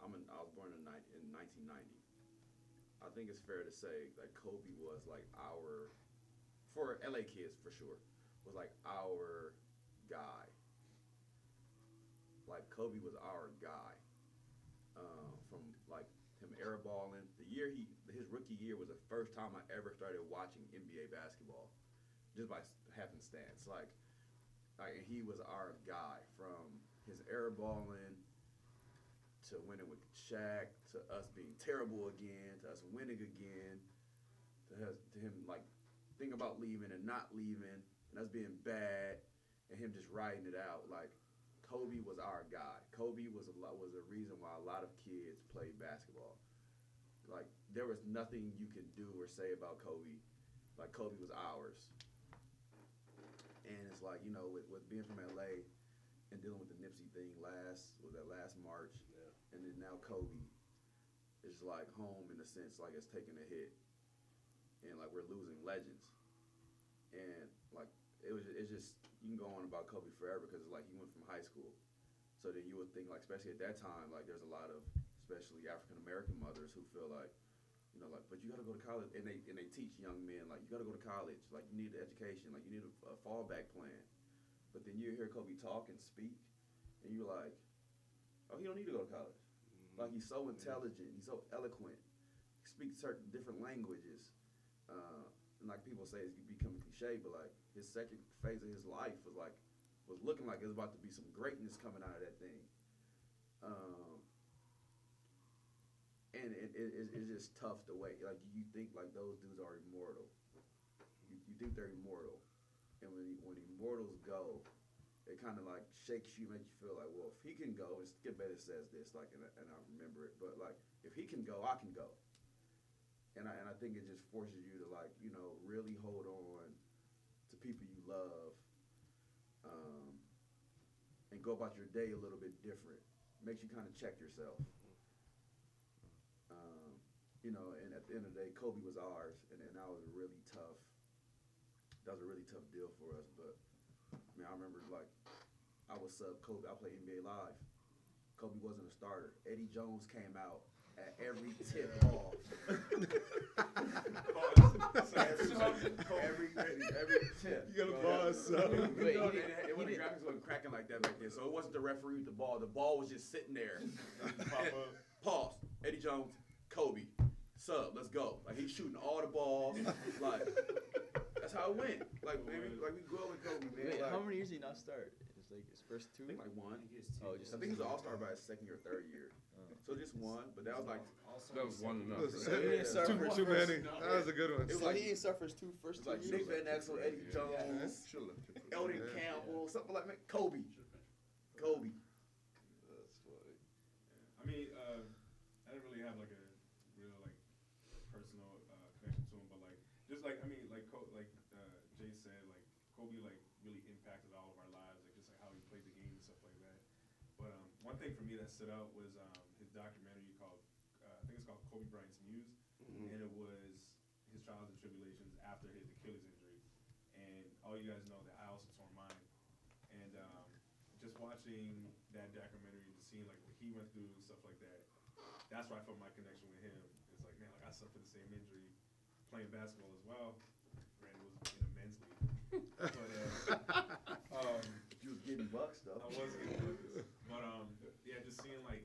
I was born in 1990. I think it's fair to say that Kobe was like for LA kids for sure, was like our guy. Like Kobe was our guy. From like him airballing. His rookie year was the first time I ever started watching NBA basketball, just by happenstance. Like he was our guy from his airballing to winning with Shaq, to us being terrible again, to us winning again, to him like thinking about leaving and not leaving, and us being bad, and him just riding it out. Like Kobe was our guy. Kobe was a reason why a lot of kids played basketball. Like there was nothing you could do or say about Kobe. Like Kobe was ours. And it's like, with being from LA and dealing with the Nipsey thing last March, and then now Kobe is like home in a sense, like it's taking a hit, and like we're losing legends, and like it's just you can go on about Kobe forever because it's like he went from high school, so then you would think like especially at that time like there's a lot of especially African American mothers who feel like but you got to go to college, and they teach young men like you got to go to college, like you need an education, like you need a fallback plan, but then you hear Kobe talk and speak, and you're like, oh, he don't need to go to college. Like he's so intelligent, he's so eloquent, he speaks certain different languages, and like people say it's becoming cliche, but like his second phase of his life was looking like it was about to be some greatness coming out of that thing, and it's just tough to wait. Like you think like those dudes are immortal, you think they're immortal, and when immortals go, it kind of like shakes you, makes you feel like, well, if he can go, Skip Bayless says this, like, and I remember it, but like, if he can go, I can go. And I think it just forces you to like, really hold on to people you love, and go about your day a little bit different. Makes you kind of check yourself. And at the end of the day, Kobe was ours, and that was a really tough deal for us, but I remember like I was sub Kobe. I played NBA Live. Kobe wasn't a starter. Eddie Jones came out at every tip off. every tip. You gotta pause, son. It wasn't graphics wasn't cracking like that back then, so it wasn't the referee with the ball. The ball was just sitting there. Pause. Eddie Jones, Kobe, sub. Let's go. Like he's shooting all the balls. Like That's how it went. Like maybe like we grew up with Kobe, man. Wait, like, how many years did he not start? It's like his first I two. think like I one. think he was two. Oh, just- I think he was an all-star by his second year, third year. So just one, but that was like That was one enough. He didn't start Too, for his too first- many. That was a good one. It was So like- he didn't start for his first it was like 2 Nick years. Van Exel, Eddie Jones, Should've left it for Eldon Yeah. Campbell, something like that. Kobe. Kobe. That's funny. I mean, I didn't really have like a real like personal connection to him, but like just like I mean like Jay said, like Kobe like really impacted all of our lives, like just like how he played the game and stuff like that. But one thing for me that stood out was his documentary called I think it's called Kobe Bryant's Muse, and it was his trials and tribulations after his Achilles injury. And all you guys know that I also tore mine, and just watching that documentary and just seeing like what he went through and stuff like that, that's where I felt my connection with him. It's like, man, like I suffered the same injury playing basketball as well. Granted, it was in a men's league, but You was getting bucks though. I was getting buckets. But yeah, just seeing like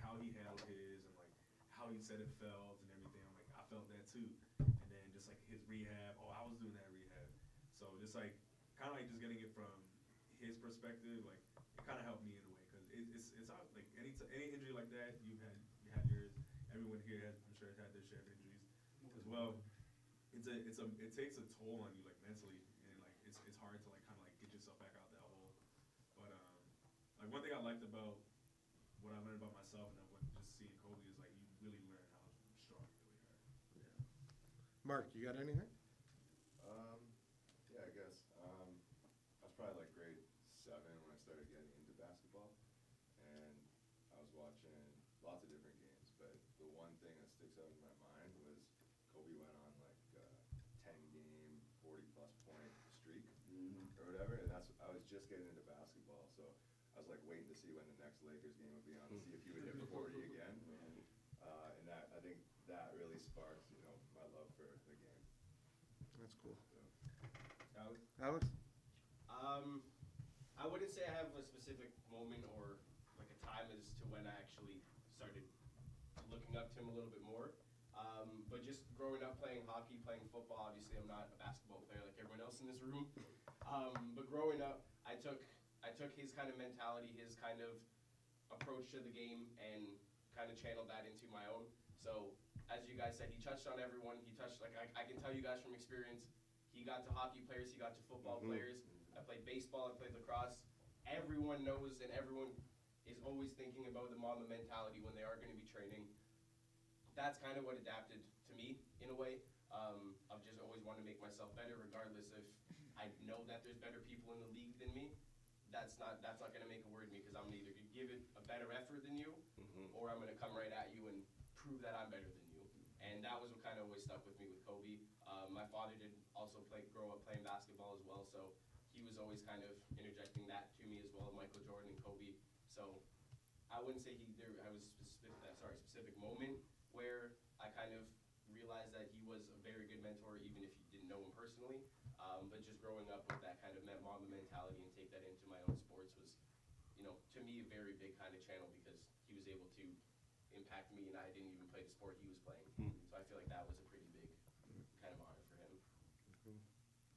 how he handled his and like how he said it felt and everything. I'm like, I felt that too. And then just like his rehab. Oh, I was doing that rehab. So just like kind of like just getting it from his perspective, like it kind of helped me in a way because it's hard. Like any injury like that, you had yours. Everyone here has, I'm sure, has had their share of injuries as well. It takes a toll on you like mentally, and like it's hard to like kind of like get yourself back out that hole. But like one thing I liked about what I learned about myself and then what just seeing Kobe is like you really learn how strong you really are. Mark, you got anything? Yeah, I guess. I was probably like grade 7 when I started getting into basketball, and I was watching lots of different games, but the one thing that sticks out in my mind was Kobe went on like a 10-game, 40-plus point streak or whatever, and I was just getting into basketball, so I was like waiting to see when the next Lakers game would be on to see if he would hit 40 again, and that I think that really sparked, my love for the game. That's cool. Alex? Alex? I wouldn't say I have a specific moment or like a time as to when I actually started looking up to him a little bit more. But just growing up playing hockey, playing football, obviously I'm not a basketball player like everyone else in this room. But growing up, I took his kind of mentality, his kind of approach to the game and kind of channeled that into my own. So as you guys said, he touched on everyone. He touched, like I can tell you guys from experience, he got to hockey players, he got to football players. I played baseball, I played lacrosse. Everyone knows and everyone is always thinking about the Mamba mentality when they are going to be training. That's kind of what adapted to me in a way. I've just always wanted to make myself better regardless if I know that there's better people in the league than me. That's not going to make a word in me because I'm either going to give it a better effort than you or I'm going to come right at you and prove that I'm better than you. And that was what kind of always stuck with me with Kobe. My father did also grow up playing basketball as well, so he was always kind of interjecting that to me as well, Michael Jordan and Kobe. So I wouldn't say I was specific moment where I kind of realized that he was a very good mentor, even if you didn't know him personally. But just growing up with that kind of Mamba mentality and take that into my own sports was, to me a very big kind of channel because he was able to impact me and I didn't even play the sport he was playing. So I feel like that was a pretty big kind of honor for him.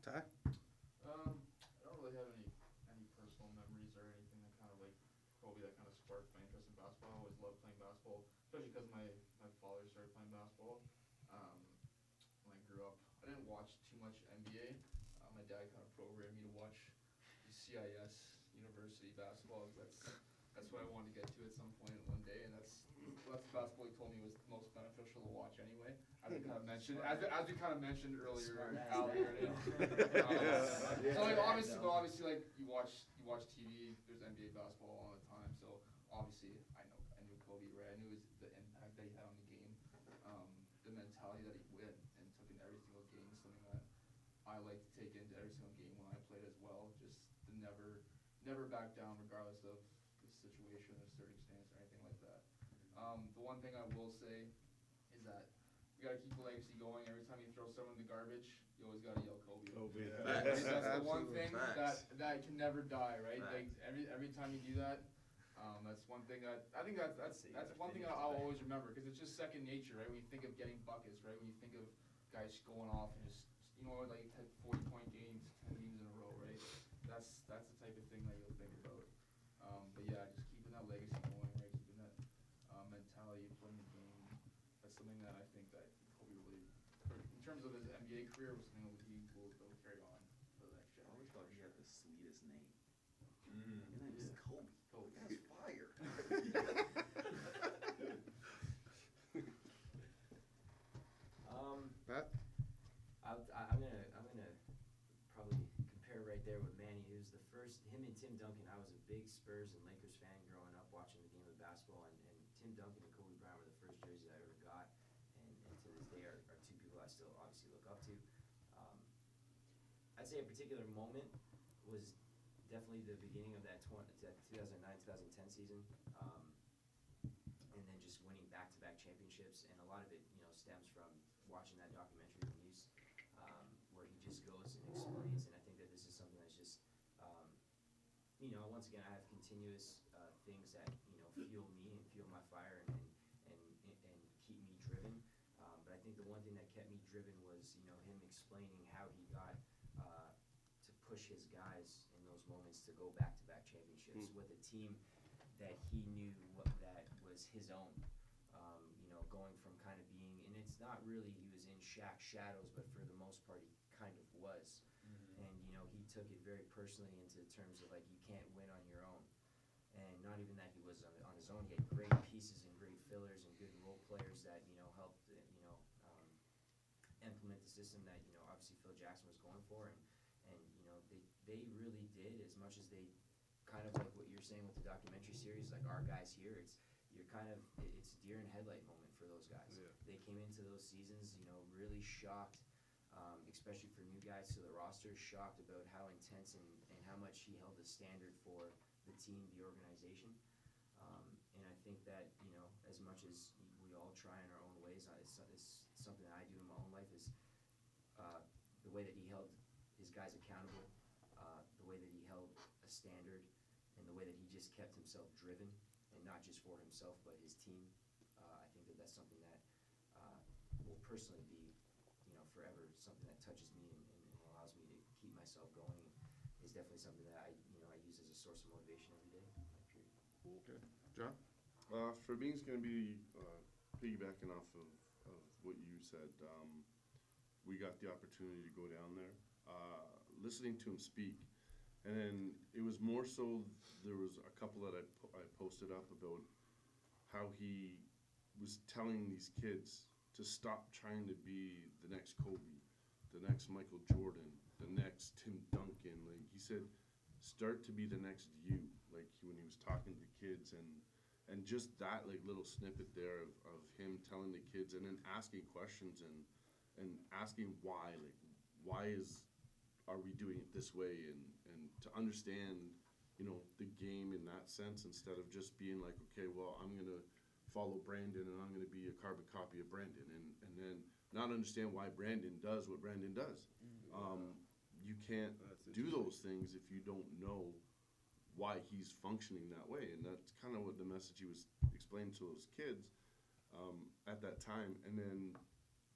Ty? I don't really have any personal memories or anything that kind of like Kobe that kind of sparked my interest in basketball. I always loved playing basketball, especially because my father started playing basketball when I grew up. I didn't watch too much NBA. My dad kind of programmed me to watch CIS University basketball. That's what I wanted to get to at some point one day, and that's the basketball he told me was most beneficial to watch anyway. As we kind of mentioned, earlier, Al here. So like obviously like you watch TV. There's NBA basketball all the time. So obviously I knew Kobe, right? I knew the impact that he had on the game, the mentality that he went and took in every single game is something that I like to take into every single game when I played as well. Just to never back down regardless of the situation or circumstance or anything like that. The one thing I will say is that we gotta keep the legacy going. Every time you throw someone in the garbage, you always gotta yell Kobe. Kobe. That's the one thing Facts. that can never die, right? Like Facts. every time you do that, that's one thing that I think that's one thing I'll always remember because it's just second nature, right? When you think of getting buckets, right? When you think of guys going off and just like 40 something that I think that Kobe really, in terms of his NBA career, was something that he will carry on for the next I always generation. thought he had the sweetest name. Mm. His name is Kobe. Kobe. That's fire. Pat? I'm gonna probably compare right there with Manny. It was the first, him and Tim Duncan. I was a big Spurs and Lakers fan growing up, watching the game of basketball, and Tim Duncan and Kobe Bryant were the first jerseys I ever got, and to this day are two people I still obviously look up to. I'd say a particular moment was definitely the beginning of that 2009-2010 season, and then just winning back-to-back championships, and a lot of it, stems from watching that documentary release, where he just goes and explains, and I think that this is something that's just, once again, I have continuous things that, fuel me and fuel my fire and keep me driven, but I think the one thing that kept me driven was, him explaining how he got to push his guys in those moments to go back-to-back championships with a team that he knew that was his own. Going from kind of being, and it's not really he was in Shaq's shadows, but for the most part he kind of was. And he took it very personally into terms of like you can't win on your own. And not even that he was on his own, he had great pieces and great fillers and good role players that helped implement the system that obviously Phil Jackson was going for, and they really did as much as they kind of like what you're saying with the documentary series, like our guys here, it's a deer in headlight moment for those guys. Yeah. They came into those seasons, really shocked, especially for new guys to the roster, shocked about how intense and how much he held the standard for the team, the organization. And I think that, as much as we all try in our own ways, it's something that I do in my own life is the way that he held his guys accountable, the way that he held a standard, and the way that he just kept himself driven, and not just for himself, but his team. I think that that's something that will personally be, forever something that touches me and allows me to keep myself going. Is definitely something that I use as a source of motivation every day. Period. Okay. John? For me, it's going to be piggybacking off of what you said. We got the opportunity to go down there, listening to him speak. And then it was more so, there was a couple that I posted up about how he was telling these kids to stop trying to be the next Kobe, the next Michael Jordan, the next Tim Duncan. Like he said, start to be the next you. Like when he was talking to kids, and just that like little snippet there of him telling the kids, and then asking questions and asking why, like are we doing it this way, and to understand, the game in that sense, instead of just being like, okay, well, I'm gonna follow Brandon and I'm gonna be a carbon copy of Brandon, and then not understand why Brandon does what Brandon does. You can't do those things if you don't know why he's functioning that way, and that's kind of what the message he was explaining to those kids at that time. And then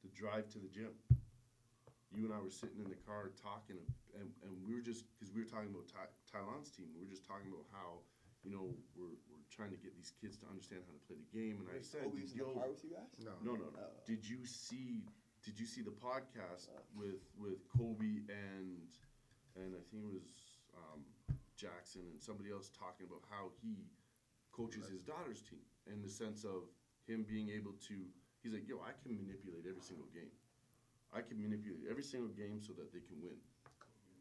the drive to the gym. You and I were sitting in the car talking, and we were just, because we were talking about Tylon's team, we were just talking about how, we're trying to get these kids to understand how to play the game. And I said, Kobe's in the car with you guys? No. No. Did you see the podcast with Kobe and I think it was Jackson and somebody else talking about how he coaches his daughter's team, in the sense of him being able to, he's like, yo, I can manipulate every single game. I can manipulate every single game so that they can win.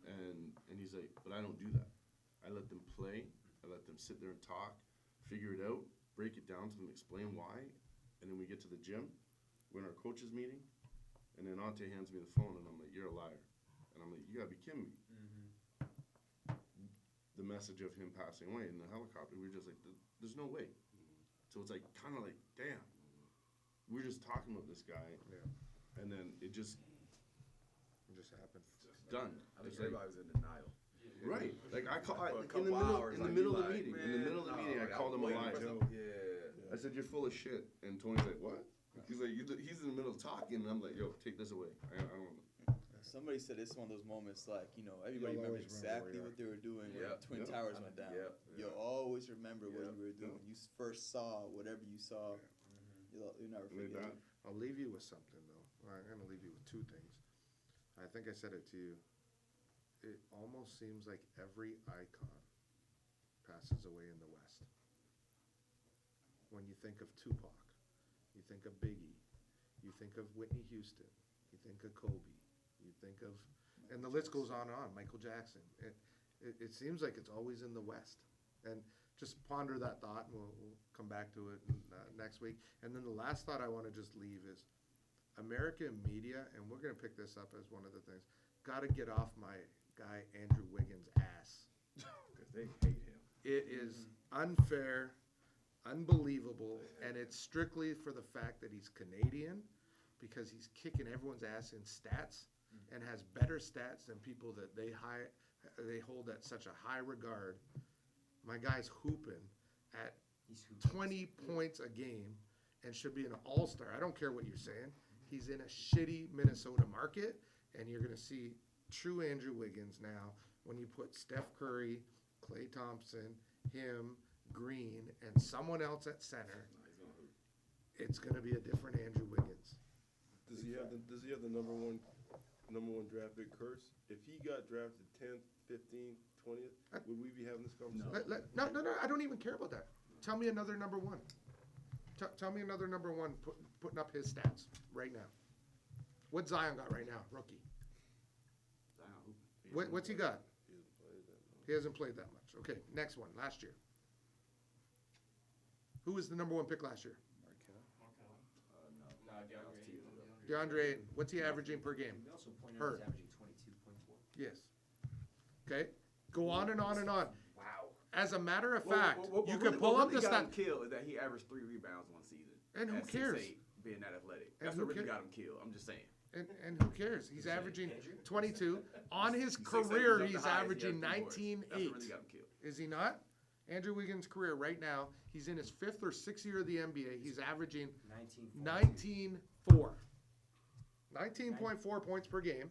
And he's like, but I don't do that. I let them play. I let them sit there and talk, figure it out, break it down to them, explain why. And then we get to the gym. We're in our coaches meeting. And then Ante hands me the phone, and I'm like, you're a liar. And I'm like, you gotta be kidding me. The message of him passing away in the helicopter, we were just like, there's no way. So it's like, kind of like, damn. We were just talking about this guy. Yeah. And then it just happened. done. I think It's like, everybody was in denial. right. Like For a in couple the middle hours, in the like, middle you of the like, meeting. In the middle of the meeting, I called him a liar. Yeah. I said, you're full of shit. And Tony's like, what? He's like, he's in the middle of talking, and I'm like, yo, take this away. I don't know. Somebody said it's one of those moments like, everybody You'll remembers always remember exactly where what they were doing when Yep. Twin Yep. Towers went down. Yep. You'll always remember what Yep. you were doing. When you first saw whatever you saw. You'll never Like forget. that. I'll leave you with something, though. Well, I'm going to leave you with two things. I think I said it to you. It almost seems like every icon passes away in the West. When you think of Tupac, you think of Biggie, you think of Whitney Houston, you think of Kobe, you think of, and the list goes on and on, Michael Jackson. It seems like it's always in the West. And just ponder that thought, and we'll come back to it next week. And then the last thought I want to just leave is American media, and we're going to pick this up as one of the things, got to get off my guy Andrew Wiggins' ass. Because they hate him. It is unfair, unbelievable, and it's strictly for the fact that he's Canadian, because he's kicking everyone's ass in stats and has better stats than people that they hold at such a high regard. My guy's hooping at 20 points a game and should be an all-star. I don't care what you're saying. He's in a shitty Minnesota market, and you're going to see true Andrew Wiggins now when you put Steph Curry, Klay Thompson, him, Green, and someone else at center. It's going to be a different Andrew Wiggins. Does he have the number one draft pick curse? If he got drafted 10th, 15th, 20th, would we be having this conversation? No, I don't even care about that. Tell me another number one. Tell me another number one putting up his stats right now. What Zion got right now, rookie? What's he got? He hasn't played that much. Okay, next one, last year. Who was the number one pick last year? No, DeAndre Ayton. What's he averaging per game? We also pointed out Hurt. he's averaging 22.4. Yes. Okay, go on and on and on. Wow. As a matter of fact, you what can really- pull what up the really got him stat. killed is that he averaged 3 rebounds one season. And who at cares? 6'8", being that athletic. And That's who what really cares? got him killed. I'm just saying. And who cares? He's averaging 22. On his He's 6'8", career, he's he's up the highest, averaging he has 3 boards. 19.8. That's what really got him killed. Is he not? Andrew Wiggins' career right now, he's in his 5th or 6th year of the NBA. He's averaging 19.4. 19.4 points per game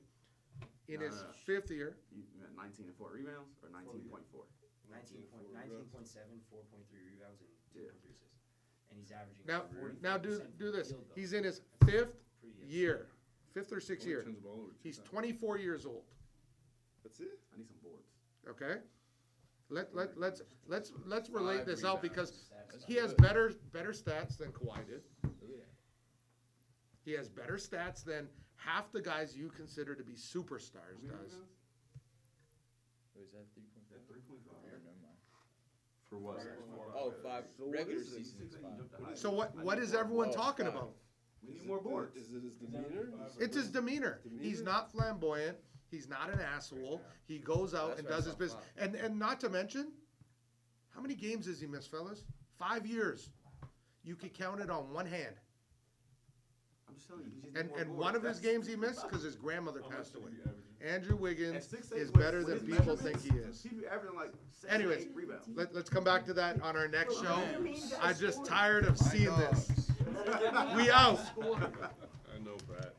in his 5th year. You meant 19 and 4 rebounds or 19.4? 19.7, 4.3 rebounds, and 2.3 assists. And he's averaging Now 44% do this. field goal. He's in his 5th Pretty year, 5th or 6th Only year. turns the ball over two He's times. 24 years old. That's it? I need some boards. Okay, let's relate 5 this out rebounds. because he has better stats than Kawhi did. Look at that. He has better stats than half the guys you consider to be superstars does. Wait, is that 3.5? 3.5. Never mind. For what? Oh, 5. So what Regular is it? season is 5. So what is everyone talking five. about? We need more boards. Is it his demeanor? It's his demeanor. He's not flamboyant. He's not an asshole. He goes out That's and why does I his saw business. And not to mention, how many games has he missed, fellas? 5 years. You could count it on one hand. I'm just telling you. He just need more And boards. one of his That's- games he missed because his grandmother How much passed did away. he average? Andrew At Wiggins 6'8", is with- better with than his people think measurements, he is. He'd be averaging like 7, Anyways, 8 rebounds. Let's come back to that on our next show. mean, I'm just tired of seeing this. We out. I know, Brad.